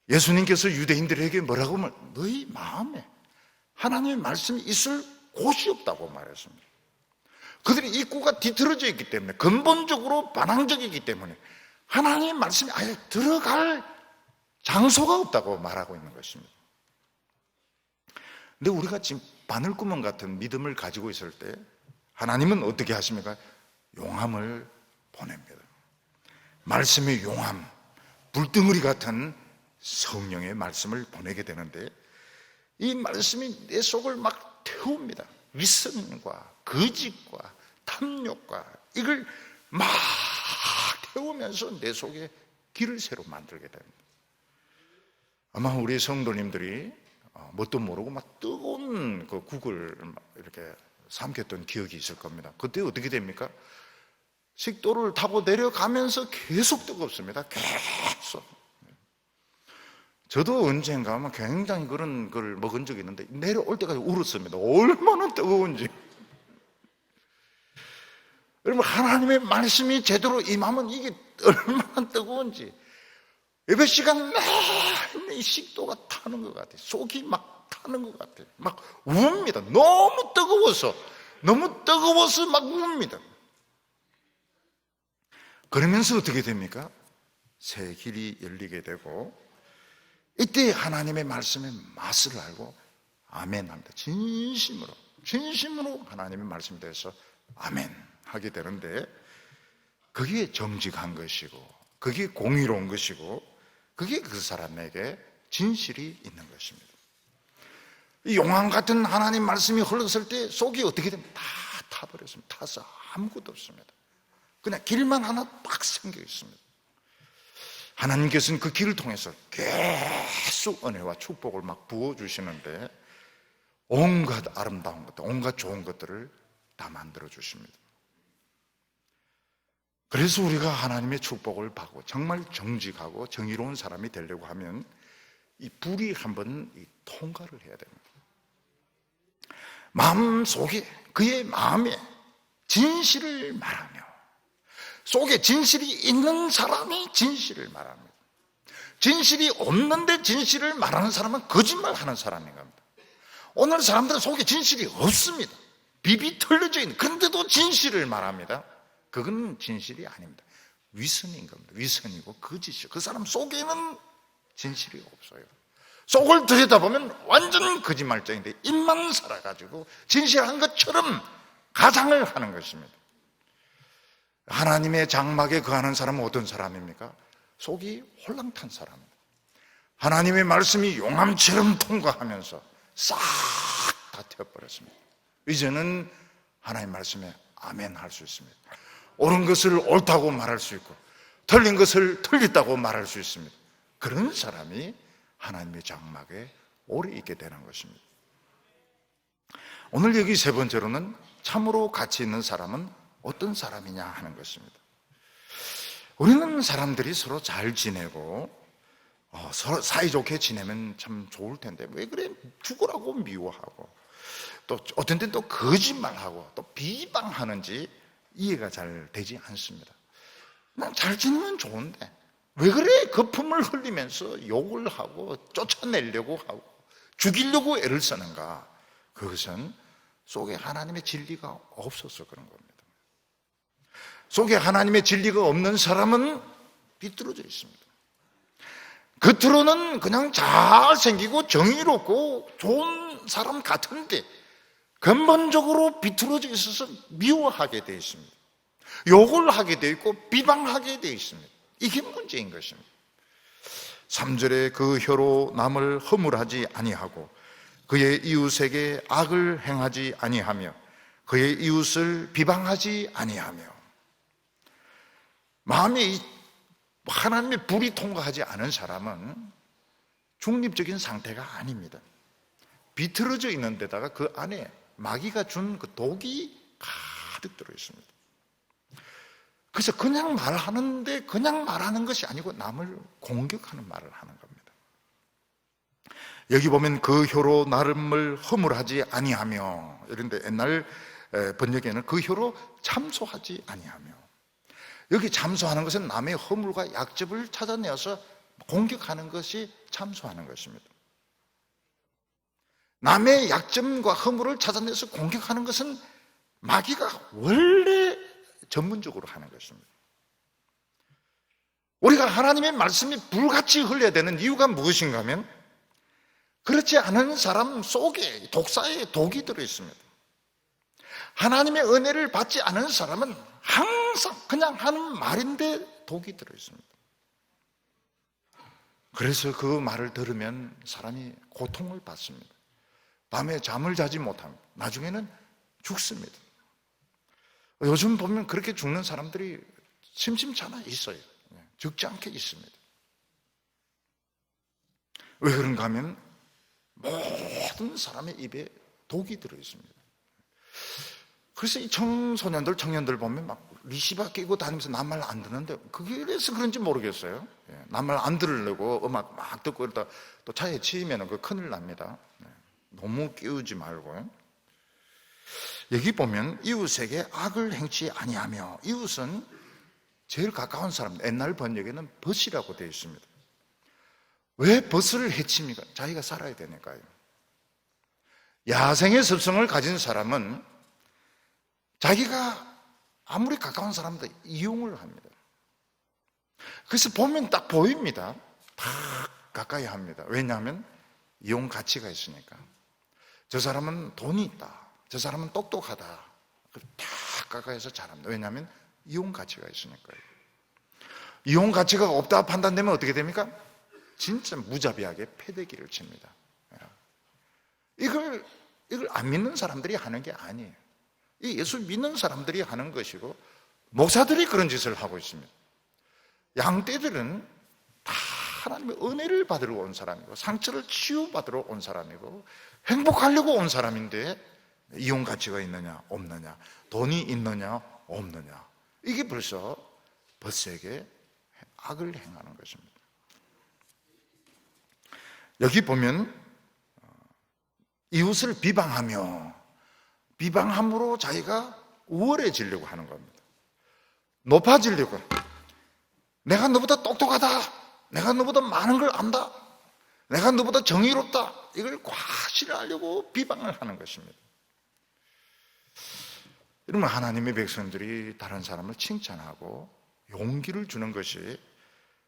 예수님께서 유대인들에게 뭐라고 하면 너희 마음에 하나님의 말씀이 있을 곳이 없다고 말했습니다. 그들의 입구가 뒤틀어져 있기 때문에, 근본적으로 반항적이기 때문에 하나님의 말씀이 아예 들어갈 장소가 없다고 말하고 있는 것입니다. 근데 우리가 지금 바늘구멍 같은 믿음을 가지고 있을 때 하나님은 어떻게 하십니까? 용암을 보냅니다. 말씀의 용암, 불덩어리 같은 성령의 말씀을 보내게 되는데 이 말씀이 내 속을 막 태웁니다. 위선과 거짓과 탐욕과 이걸 막 태우면서 내 속에 길을 새로 만들게 됩니다. 아마 우리 성도님들이 뭣도 모르고 막 뜨거운 그 국을 이렇게 삼켰던 기억이 있을 겁니다. 그때 어떻게 됩니까? 식도를 타고 내려가면서 계속 뜨겁습니다. 계속. 저도 언젠가 굉장히 그런 걸 먹은 적이 있는데 내려올 때까지 울었습니다. 얼마나 뜨거운지. 여러분, 하나님의 말씀이 제대로 임하면 이게 얼마나 뜨거운지. 예배 시간 내내 식도가 타는 것 같아요. 속이 막 타는 것 같아요. 막 웁니다. 너무 뜨거워서 막 웁니다. 그러면서 어떻게 됩니까? 새 길이 열리게 되고 이때 하나님의 말씀의 맛을 알고 아멘 합니다. 진심으로 하나님의 말씀에 대해서 아멘 하게 되는데, 그게 정직한 것이고 그게 공의로운 것이고 그게 그 사람에게 진실이 있는 것입니다. 이 용암 같은 하나님 말씀이 흘렀을 때 속이 어떻게 됩니까? 다 타버렸습니다. 타서 아무것도 없습니다. 그냥 길만 하나 딱 생겨 있습니다. 하나님께서는 그 길을 통해서 계속 은혜와 축복을 막 부어주시는데 온갖 아름다운 것들, 온갖 좋은 것들을 다 만들어 주십니다. 그래서 우리가 하나님의 축복을 받고 정말 정직하고 정의로운 사람이 되려고 하면 이 불이 한번 통과를 해야 됩니다. 마음속에, 그의 마음에 진실을 말하며, 속에 진실이 있는 사람이 진실을 말합니다. 진실이 없는데 진실을 말하는 사람은 거짓말하는 사람인 겁니다. 오늘 사람들은 속에 진실이 없습니다. 비비 털려져 있는, 그런데도 진실을 말합니다. 그건 진실이 아닙니다. 위선인 겁니다. 위선이고 거짓이요. 그 사람 속에는 진실이 없어요. 속을 들여다보면 완전 거짓말쟁인데 입만 살아가지고 진실한 것처럼 가장을 하는 것입니다. 하나님의 장막에 거하는 사람은 어떤 사람입니까? 속이 홀랑탄 사람입니다. 하나님의 말씀이 용암처럼 통과하면서 싹 다 튀어버렸습니다. 이제는 하나님 말씀에 아멘 할 수 있습니다. 옳은 것을 옳다고 말할 수 있고 틀린 것을 틀렸다고 말할 수 있습니다. 그런 사람이 하나님의 장막에 오래 있게 되는 것입니다. 오늘 여기 세 번째로는 참으로 가치 있는 사람은 어떤 사람이냐 하는 것입니다. 우리는 사람들이 서로 잘 지내고 서로 사이좋게 지내면 참 좋을 텐데 왜 그래 죽으라고 미워하고 또 어떤 때는 또 거짓말하고 또 비방하는지 이해가 잘 되지 않습니다. 난 잘 지내면 좋은데 왜 그래 거품을 흘리면서 욕을 하고 쫓아내려고 하고 죽이려고 애를 쓰는가? 그것은 속에 하나님의 진리가 없어서 그런 겁니다. 속에 하나님의 진리가 없는 사람은 비뚤어져 있습니다. 겉으로는 그냥 잘생기고 정의롭고 좋은 사람 같은데 근본적으로 비뚤어져 있어서 미워하게 되어 있습니다. 욕을 하게 되어 있고 비방하게 되어 있습니다. 이게 문제인 것입니다. 3절에 그 혀로 남을 허물하지 아니하고 그의 이웃에게 악을 행하지 아니하며 그의 이웃을 비방하지 아니하며 마음에 하나님의 불이 통과하지 않은 사람은 중립적인 상태가 아닙니다. 비틀어져 있는 데다가 그 안에 마귀가 준 그 독이 가득 들어 있습니다. 그래서 그냥 말하는데 그냥 말하는 것이 아니고 남을 공격하는 말을 하는 겁니다. 여기 보면 그 혀로 남을 허물하지 아니하며 이런데 옛날 번역에는 그 혀로 참소하지 아니하며 여기 참소하는 것은 남의 허물과 약점을 찾아내어서 공격하는 것이 참소하는 것입니다. 남의 약점과 허물을 찾아내서 공격하는 것은 마귀가 원래 전문적으로 하는 것입니다. 우리가 하나님의 말씀이 불같이 흘려야 되는 이유가 무엇인가 하면 그렇지 않은 사람 속에 독사의 독이 들어있습니다. 하나님의 은혜를 받지 않은 사람은 항상 그냥 하는 말인데 독이 들어있습니다. 그래서 그 말을 들으면 사람이 고통을 받습니다. 밤에 잠을 자지 못합니다. 나중에는 죽습니다. 요즘 보면 그렇게 죽는 사람들이 심심치 않아 있어요. 적지 않게 있습니다. 왜 그런가 하면 모든 사람의 입에 독이 들어있습니다. 그래서 이 청소년들, 청년들 보면 막 리시바 끼고 다니면서 남 말 안 듣는데 그게 그래서 그런지 모르겠어요. 남 말 안 들으려고 음악 막 듣고 이러다 또 차에 치이면 그 큰일 납니다. 너무 끼우지 말고. 여기 보면 이웃에게 악을 행치 아니하며 이웃은 제일 가까운 사람, 옛날 번역에는 벗이라고 되어 있습니다. 왜 벗을 해칩니까? 자기가 살아야 되니까요. 야생의 습성을 가진 사람은 자기가 아무리 가까운 사람도 이용을 합니다. 그래서 보면 딱 보입니다. 다 가까이 합니다. 왜냐하면 이용 가치가 있으니까. 저 사람은 돈이 있다. 저 사람은 똑똑하다. 다 가까이서 잘합니다. 왜냐하면 이용 가치가 있으니까요. 이용 가치가 없다 판단되면 어떻게 됩니까? 진짜 무자비하게 패대기를 칩니다. 이걸 안 믿는 사람들이 하는 게 아니에요. 이 예수 믿는 사람들이 하는 것이고 목사들이 그런 짓을 하고 있습니다. 양떼들은 다 하나님의 은혜를 받으러 온 사람이고 상처를 치유받으러 온 사람이고 행복하려고 온 사람인데 이용 가치가 있느냐 없느냐, 돈이 있느냐 없느냐, 이게 벌써 벗에게 악을 행하는 것입니다. 여기 보면 이웃을 비방함으로 자기가 우월해지려고 하는 겁니다. 높아지려고. 내가 너보다 똑똑하다. 내가 너보다 많은 걸 안다. 내가 너보다 정의롭다. 이걸 과시하려고 비방을 하는 것입니다. 이러면 하나님의 백성들이 다른 사람을 칭찬하고 용기를 주는 것이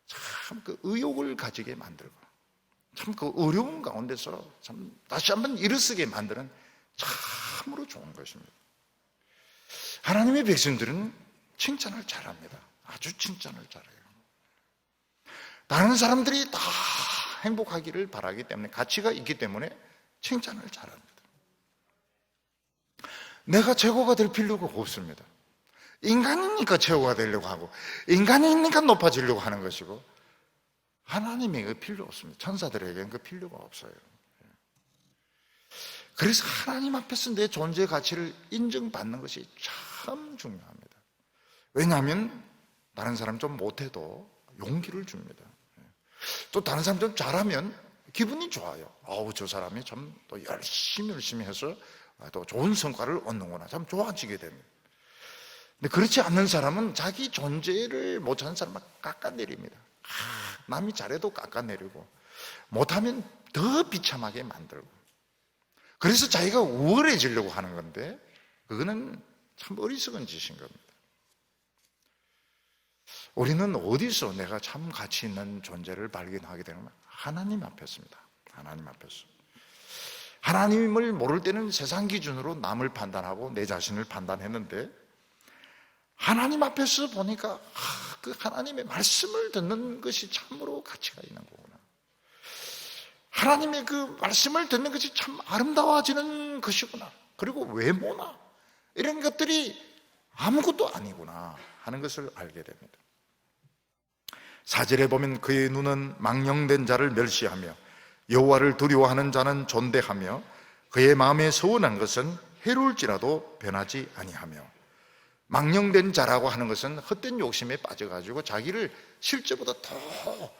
참 그 의욕을 가지게 만들고, 참 그 어려운 가운데서 참 다시 한번 일어서게 만드는 참으로 좋은 것입니다. 하나님의 백성들은 칭찬을 잘합니다. 아주 칭찬을 잘해요. 다른 사람들이 다 행복하기를 바라기 때문에, 가치가 있기 때문에 칭찬을 잘합니다. 내가 최고가 될 필요가 없습니다. 인간이니까 최고가 되려고 하고, 인간이니까 높아지려고 하는 것이고, 하나님에게 필요 없습니다. 천사들에게는 그 필요가 없어요. 그래서 하나님 앞에서 내 존재의 가치를 인정받는 것이 참 중요합니다. 왜냐하면 다른 사람 좀 못해도 용기를 줍니다. 또 다른 사람 좀 잘하면 기분이 좋아요. 저 사람이 참 또 열심히 해서 또 좋은 성과를 얻는구나, 참 좋아지게 됩니다. 근데 그렇지 않는 사람은 자기 존재를 못하는 사람은 깎아내립니다. 남이 잘해도 깎아내리고, 못하면 더 비참하게 만들고, 그래서 자기가 우월해지려고 하는 건데, 그거는 참 어리석은 짓인 겁니다. 우리는 어디서 내가 참 가치 있는 존재를 발견하게 되는 거냐? 하나님 앞에서입니다. 하나님 앞에서. 하나님을 모를 때는 세상 기준으로 남을 판단하고 내 자신을 판단했는데, 하나님 앞에서 보니까 그 하나님의 말씀을 듣는 것이 참으로 가치가 있는 거구나. 하나님의 그 말씀을 듣는 것이 참 아름다워지는 것이구나. 그리고 외모나 이런 것들이 아무것도 아니구나 하는 것을 알게 됩니다. 4절에 보면 그의 눈은 망령된 자를 멸시하며 여호와를 두려워하는 자는 존대하며 그의 마음에 서운한 것은 해로울지라도 변하지 아니하며. 망령된 자라고 하는 것은 헛된 욕심에 빠져가지고 자기를 실제보다 더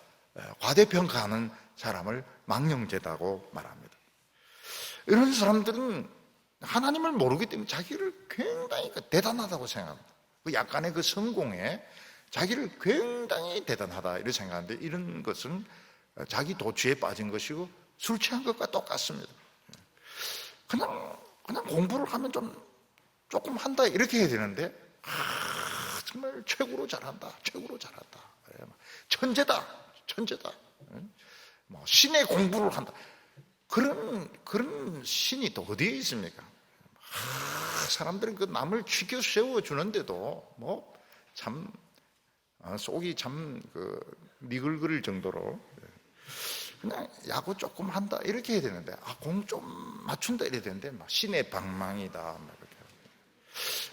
과대평가하는 사람을 망령되다고 말합니다. 이런 사람들은 하나님을 모르기 때문에 자기를 굉장히 대단하다고 생각합니다. 그 약간의 그 성공에 자기를 굉장히 대단하다 이렇게 생각하는데, 이런 것은 자기 도취에 빠진 것이고 술 취한 것과 똑같습니다. 그냥 공부를 하면 조금 한다 이렇게 해야 되는데, 정말 최고로 잘한다, 최고로 잘한다, 천재다, 신의 공부를 한다, 그런 신이 또 어디에 있습니까? 사람들은 그 남을 치켜 세워주는데도 참 속이 참 미글거릴 정도로 그냥 야구 조금 한다 이렇게 해야 되는데, 공 좀 맞춘다 이래야 되는데 신의 방망이다, 이렇게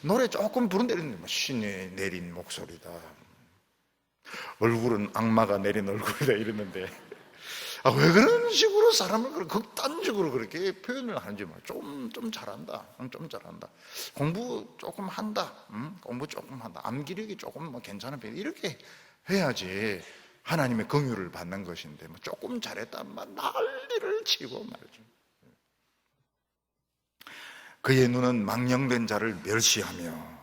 노래 조금 부른다 이랬는데 신의 내린 목소리다, 얼굴은 악마가 내린 얼굴이다 이랬는데, 왜 그런 식으로 사람을 극단적으로 그렇게 표현을 하는지 좀 잘한다, 좀 잘한다, 공부 조금 한다, 공부 조금 한다, 암기력이 조금 괜찮은 편, 이렇게 해야지 하나님의 긍휼을 받는 것인데, 조금 잘했다 난리를 치고 말이죠. 그의 눈은 망령된 자를 멸시하며,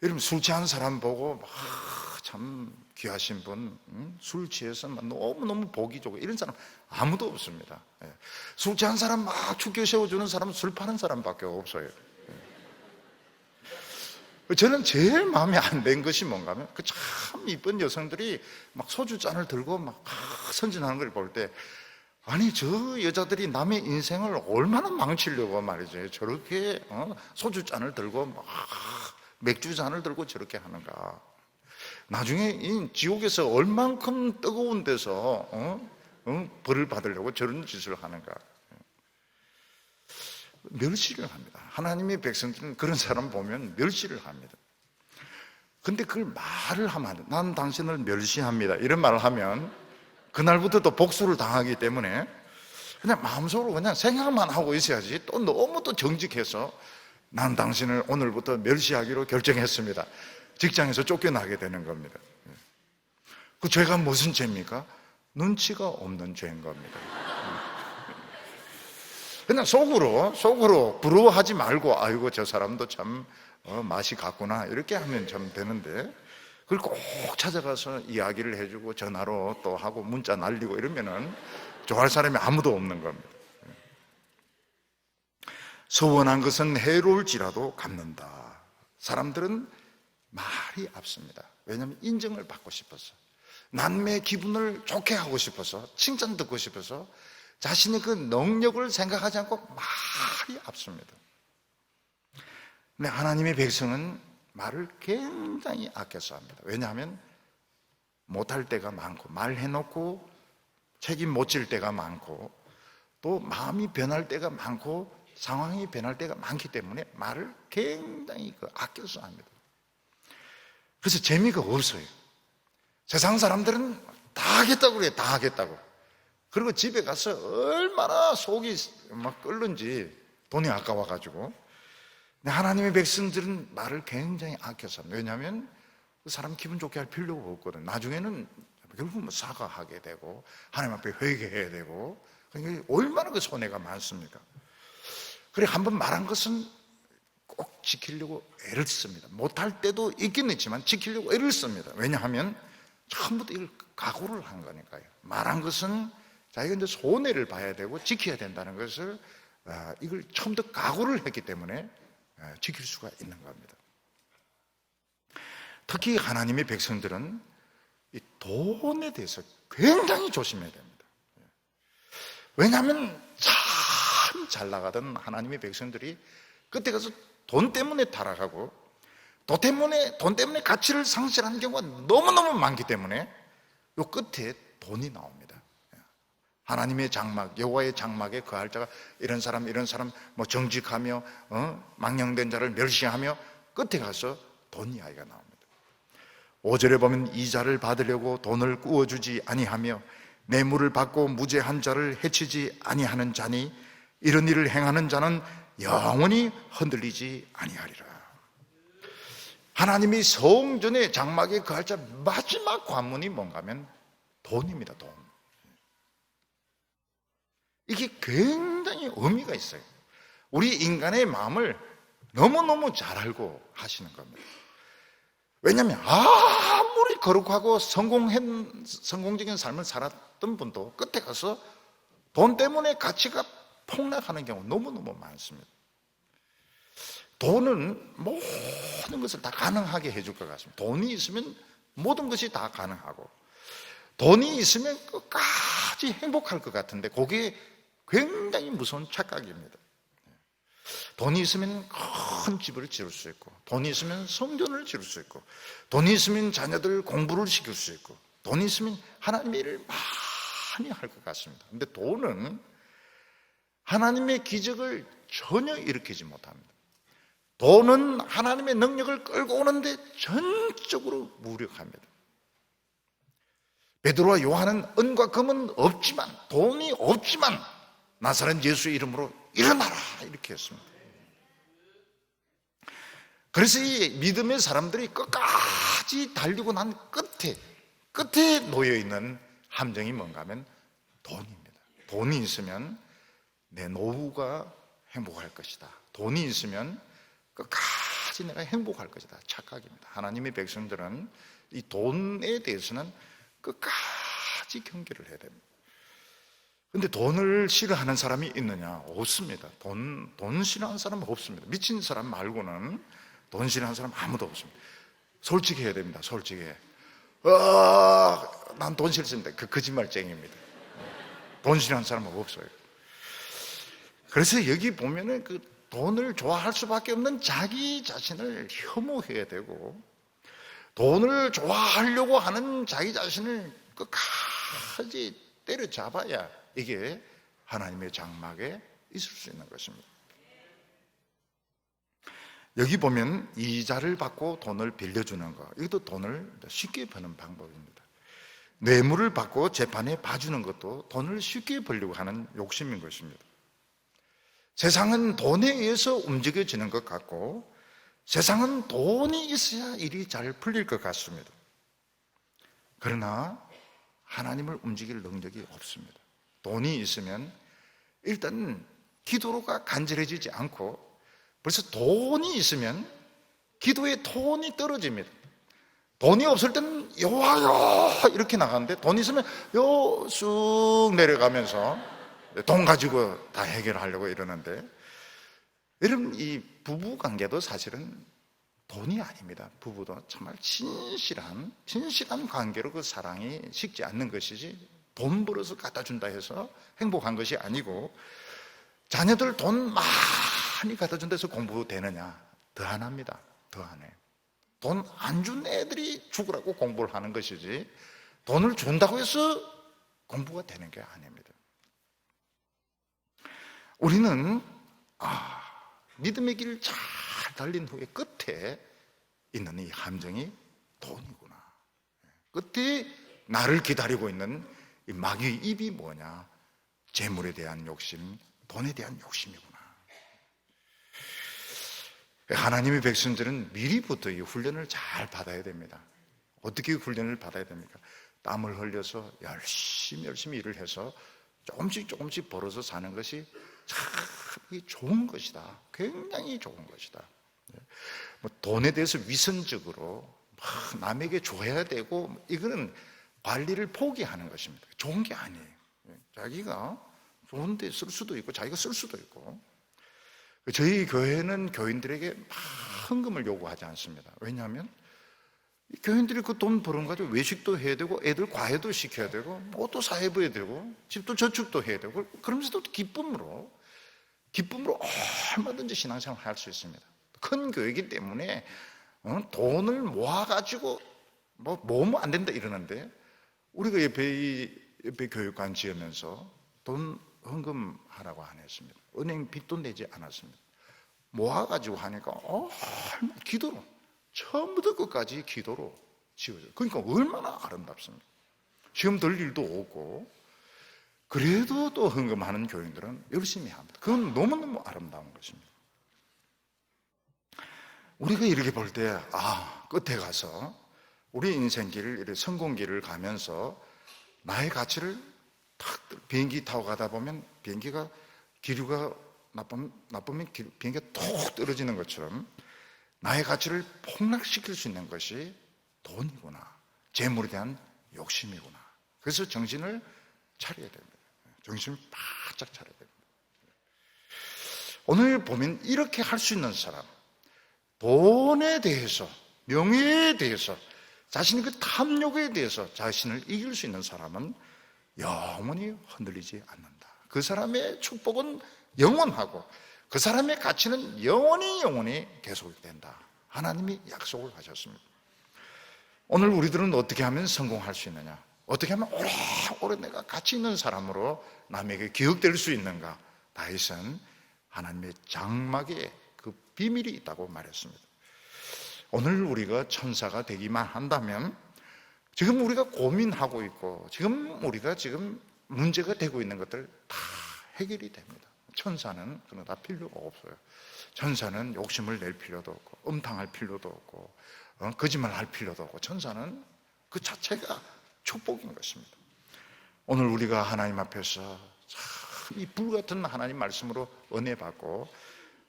이러면 술 취한 사람 보고 참 귀하신 분, 술 취해서 너무너무 보기 좋고 이런 사람 아무도 없습니다. 술 취한 사람 막 축켜 세워주는 사람은 술 파는 사람밖에 없어요. 저는 제일 마음에 안 든 것이 뭔가 하면, 그 참 이쁜 여성들이 막 소주잔을 들고 막 선진하는 걸 볼 때, 아니 저 여자들이 남의 인생을 얼마나 망치려고 말이죠, 저렇게 소주잔을 들고 막 맥주잔을 들고 저렇게 하는가. 나중에 이 지옥에서 얼만큼 뜨거운 데서 벌을 받으려고 저런 짓을 하는가. 멸시를 합니다. 하나님의 백성들은 그런 사람 보면 멸시를 합니다. 근데 그걸 말을 하면 안 돼. 난 당신을 멸시합니다, 이런 말을 하면 그날부터 또 복수를 당하기 때문에 그냥 마음속으로 그냥 생각만 하고 있어야지, 또 너무 또 정직해서 난 당신을 오늘부터 멸시하기로 결정했습니다, 직장에서 쫓겨나게 되는 겁니다. 그 죄가 무슨 죄입니까? 눈치가 없는 죄인 겁니다. 그냥 속으로 부러워하지 말고, 아이고 저 사람도 참 맛이 같구나 이렇게 하면 참 되는데, 그걸 꼭 찾아가서 이야기를 해주고 전화로 또 하고 문자 날리고 이러면은 좋아할 사람이 아무도 없는 겁니다. 서원한 것은 해로울지라도 갚는다. 사람들은 말이 앞섭니다. 왜냐하면 인정을 받고 싶어서, 남의 기분을 좋게 하고 싶어서, 칭찬 듣고 싶어서 자신의 그 능력을 생각하지 않고 말이 앞섭니다. 근데 하나님의 백성은 말을 굉장히 아껴서 합니다. 왜냐하면 못할 때가 많고, 말해놓고 책임 못 질 때가 많고, 또 마음이 변할 때가 많고, 상황이 변할 때가 많기 때문에 말을 굉장히 아껴서 합니다. 그래서 재미가 없어요. 세상 사람들은 다 하겠다고 그래요. 다 하겠다고. 그리고 집에 가서 얼마나 속이 막 끓는지, 돈이 아까워가지고. 근데 하나님의 백성들은 말을 굉장히 아껴서 합니다. 왜냐하면 그 사람 기분 좋게 할 필요가 없거든. 나중에는 결국은 사과하게 되고 하나님 앞에 회개해야 되고, 그러니까 얼마나 그 손해가 많습니까? 그래, 한번 말한 것은 꼭 지키려고 애를 씁니다. 못할 때도 있긴 있지만 지키려고 애를 씁니다. 왜냐하면 처음부터 이걸 각오를 한 거니까요. 말한 것은 자기가 이제 손해를 봐야 되고 지켜야 된다는 것을, 이걸 처음부터 각오를 했기 때문에 지킬 수가 있는 겁니다. 특히 하나님의 백성들은 이 돈에 대해서 굉장히 조심해야 됩니다. 왜냐하면 참 잘 나가던 하나님의 백성들이 그때 가서 돈 때문에 타락하고, 돈 때문에 가치를 상실하는 경우가 너무너무 많기 때문에 요 끝에 돈이 나옵니다. 하나님의 장막, 여호와의 장막에 거할 자가 이런 사람 뭐 정직하며 망령된 자를 멸시하며, 끝에 가서 돈 이야기가 나옵니다. 5절에 보면 이자를 받으려고 돈을 꾸어주지 아니하며 뇌물을 받고 무죄한 자를 해치지 아니하는 자니 이런 일을 행하는 자는 영원히 흔들리지 아니하리라. 하나님이 성전의 장막에 거할 자 마지막 관문이 뭔가 하면 돈입니다. 돈. 이게 굉장히 의미가 있어요. 우리 인간의 마음을 너무너무 잘 알고 하시는 겁니다. 왜냐하면 아무리 거룩하고 성공적인 삶을 살았던 분도 끝에 가서 돈 때문에 가치가 폭락하는 경우 너무너무 많습니다. 돈은 모든 것을 다 가능하게 해줄 것 같습니다. 돈이 있으면 모든 것이 다 가능하고, 돈이 있으면 끝까지 행복할 것 같은데 그게 굉장히 무서운 착각입니다. 돈이 있으면 큰 집을 지을 수 있고, 돈이 있으면 성전을 지을 수 있고, 돈이 있으면 자녀들 공부를 시킬 수 있고, 돈이 있으면 하나님의 일을 많이 할 것 같습니다. 근데 돈은 하나님의 기적을 전혀 일으키지 못합니다. 돈은 하나님의 능력을 끌고 오는데 전적으로 무력합니다. 베드로와 요한은 은과 금은 없지만, 돈이 없지만 나사렛 예수의 이름으로 일어나라 이렇게 했습니다. 그래서 이 믿음의 사람들이 끝까지 달리고 난 끝에 놓여있는 함정이 뭔가 하면 돈입니다. 돈이 있으면 내 노후가 행복할 것이다. 돈이 있으면 끝까지 내가 행복할 것이다. 착각입니다. 하나님의 백성들은 이 돈에 대해서는 끝까지 경계를 해야 됩니다. 근데 돈을 싫어하는 사람이 있느냐? 없습니다. 돈 싫어하는 사람은 없습니다. 미친 사람 말고는 돈 싫어하는 사람 아무도 없습니다. 솔직해야 됩니다. 솔직해. 난 돈 싫습니다. 그 거짓말쟁이입니다. 돈 싫어하는 사람은 없어요. 그래서 여기 보면은 그 돈을 좋아할 수밖에 없는 자기 자신을 혐오해야 되고, 돈을 좋아하려고 하는 자기 자신을 끝까지 때려잡아야 이게 하나님의 장막에 있을 수 있는 것입니다. 여기 보면 이자를 받고 돈을 빌려주는 것, 이것도 돈을 쉽게 버는 방법입니다. 뇌물을 받고 재판에 봐주는 것도 돈을 쉽게 벌려고 하는 욕심인 것입니다. 세상은 돈에 의해서 움직여지는 것 같고, 세상은 돈이 있어야 일이 잘 풀릴 것 같습니다. 그러나 하나님을 움직일 능력이 없습니다. 돈이 있으면 일단 기도가 간절해지지 않고, 벌써 돈이 있으면 기도의 톤이 떨어집니다. 돈이 없을 때는 여호와여 이렇게 나가는데, 돈이 있으면 요 쑥 내려가면서 돈 가지고 다 해결하려고 이러는데, 여러분 이 부부 관계도 사실은 돈이 아닙니다. 부부도 정말 진실한 관계로 그 사랑이 식지 않는 것이지, 돈 벌어서 갖다 준다 해서 행복한 것이 아니고, 자녀들 돈 많이 갖다 준다 해서 공부되느냐? 더 안 합니다. 더 안 해. 돈 안 준 애들이 죽으라고 공부를 하는 것이지, 돈을 준다고 해서 공부가 되는 게 아닙니다. 우리는 믿음의 길을 잘 달린 후에 끝에 있는 이 함정이 돈이구나. 끝에 나를 기다리고 있는 이 마귀의 입이 뭐냐? 재물에 대한 욕심, 돈에 대한 욕심이구나. 하나님의 백성들은 미리부터 이 훈련을 잘 받아야 됩니다. 어떻게 훈련을 받아야 됩니까? 땀을 흘려서 열심히 일을 해서 조금씩 벌어서 사는 것이 참 좋은 것이다. 굉장히 좋은 것이다. 돈에 대해서 위선적으로 막 남에게 줘야 되고, 이거는 관리를 포기하는 것입니다. 좋은 게 아니에요. 자기가 좋은데 쓸 수도 있고 자기가 쓸 수도 있고. 저희 교회는 교인들에게 막 헌금을 요구하지 않습니다. 왜냐하면 교인들이 그 돈 벌은 가지고 외식도 해야 되고, 애들 과외도 시켜야 되고, 옷도 사입어야 되고, 집도 저축도 해야 되고, 그러면서도 기쁨으로 얼마든지 신앙생활을 할 수 있습니다. 큰 교회이기 때문에 돈을 모아가지고 모으면 안 된다 이러는데, 우리가 옆에 교육관 지으면서 돈 헌금하라고 안 했습니다. 은행 빚도 내지 않았습니다. 모아가지고 하니까 기도로, 처음부터 끝까지 기도로 지어져요. 그러니까 얼마나 아름답습니까? 시험 들 일도 없고, 그래도 또 헌금하는 교인들은 열심히 합니다. 그건 너무너무 아름다운 것입니다. 우리가 이렇게 볼 때, 끝에 가서 우리 인생길, 이렇게 성공길을 가면서 나의 가치를 비행기 타고 가다 보면 비행기가 기류가 나쁘면 비행기가 톡 떨어지는 것처럼 나의 가치를 폭락시킬 수 있는 것이 돈이구나, 재물에 대한 욕심이구나. 그래서 정신을 차려야 됩니다. 정신을 바짝 차려야 됩니다. 오늘 보면 이렇게 할 수 있는 사람, 돈에 대해서, 명예에 대해서, 자신의 그 탐욕에 대해서 자신을 이길 수 있는 사람은 영원히 흔들리지 않는다. 그 사람의 축복은 영원하고 그 사람의 가치는 영원히 계속된다. 하나님이 약속을 하셨습니다. 오늘 우리들은 어떻게 하면 성공할 수 있느냐? 어떻게 하면 오래 내가 가치 있는 사람으로 남에게 기억될 수 있는가? 다윗은 하나님의 장막에 그 비밀이 있다고 말했습니다. 오늘 우리가 천사가 되기만 한다면, 지금 우리가 고민하고 있고 우리가 문제가 되고 있는 것들 다 해결이 됩니다. 천사는 그런 다 필요가 없어요. 천사는 욕심을 낼 필요도 없고, 음탕할 필요도 없고, 거짓말할 필요도 없고, 천사는 그 자체가 축복인 것입니다. 오늘 우리가 하나님 앞에서 참 이 불같은 하나님 말씀으로 은혜 받고,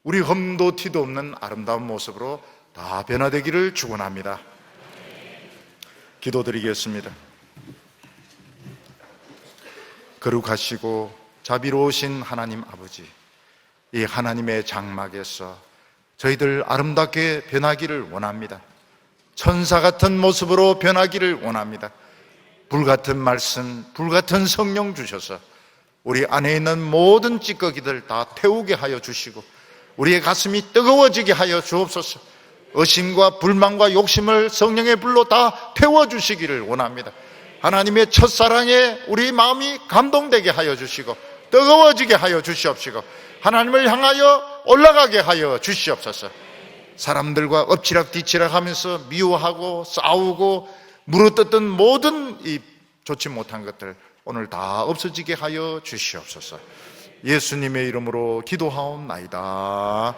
우리 흠도 티도 없는 아름다운 모습으로 다 변화되기를 축원합니다. 기도드리겠습니다. 거룩하시고 자비로우신 하나님 아버지, 이 하나님의 장막에서 저희들 아름답게 변하기를 원합니다. 천사 같은 모습으로 변하기를 원합니다. 불같은 말씀, 불같은 성령 주셔서 우리 안에 있는 모든 찌꺼기들 다 태우게 하여 주시고, 우리의 가슴이 뜨거워지게 하여 주옵소서. 의심과 불만과 욕심을 성령의 불로 다 태워주시기를 원합니다. 하나님의 첫사랑에 우리 마음이 감동되게 하여 주시고, 뜨거워지게 하여 주시옵시고, 하나님을 향하여 올라가게 하여 주시옵소서. 사람들과 엎치락뒤치락 하면서 미워하고 싸우고 물어뜯던 모든 이 좋지 못한 것들 오늘 다 없어지게 하여 주시옵소서. 예수님의 이름으로 기도하옵나이다.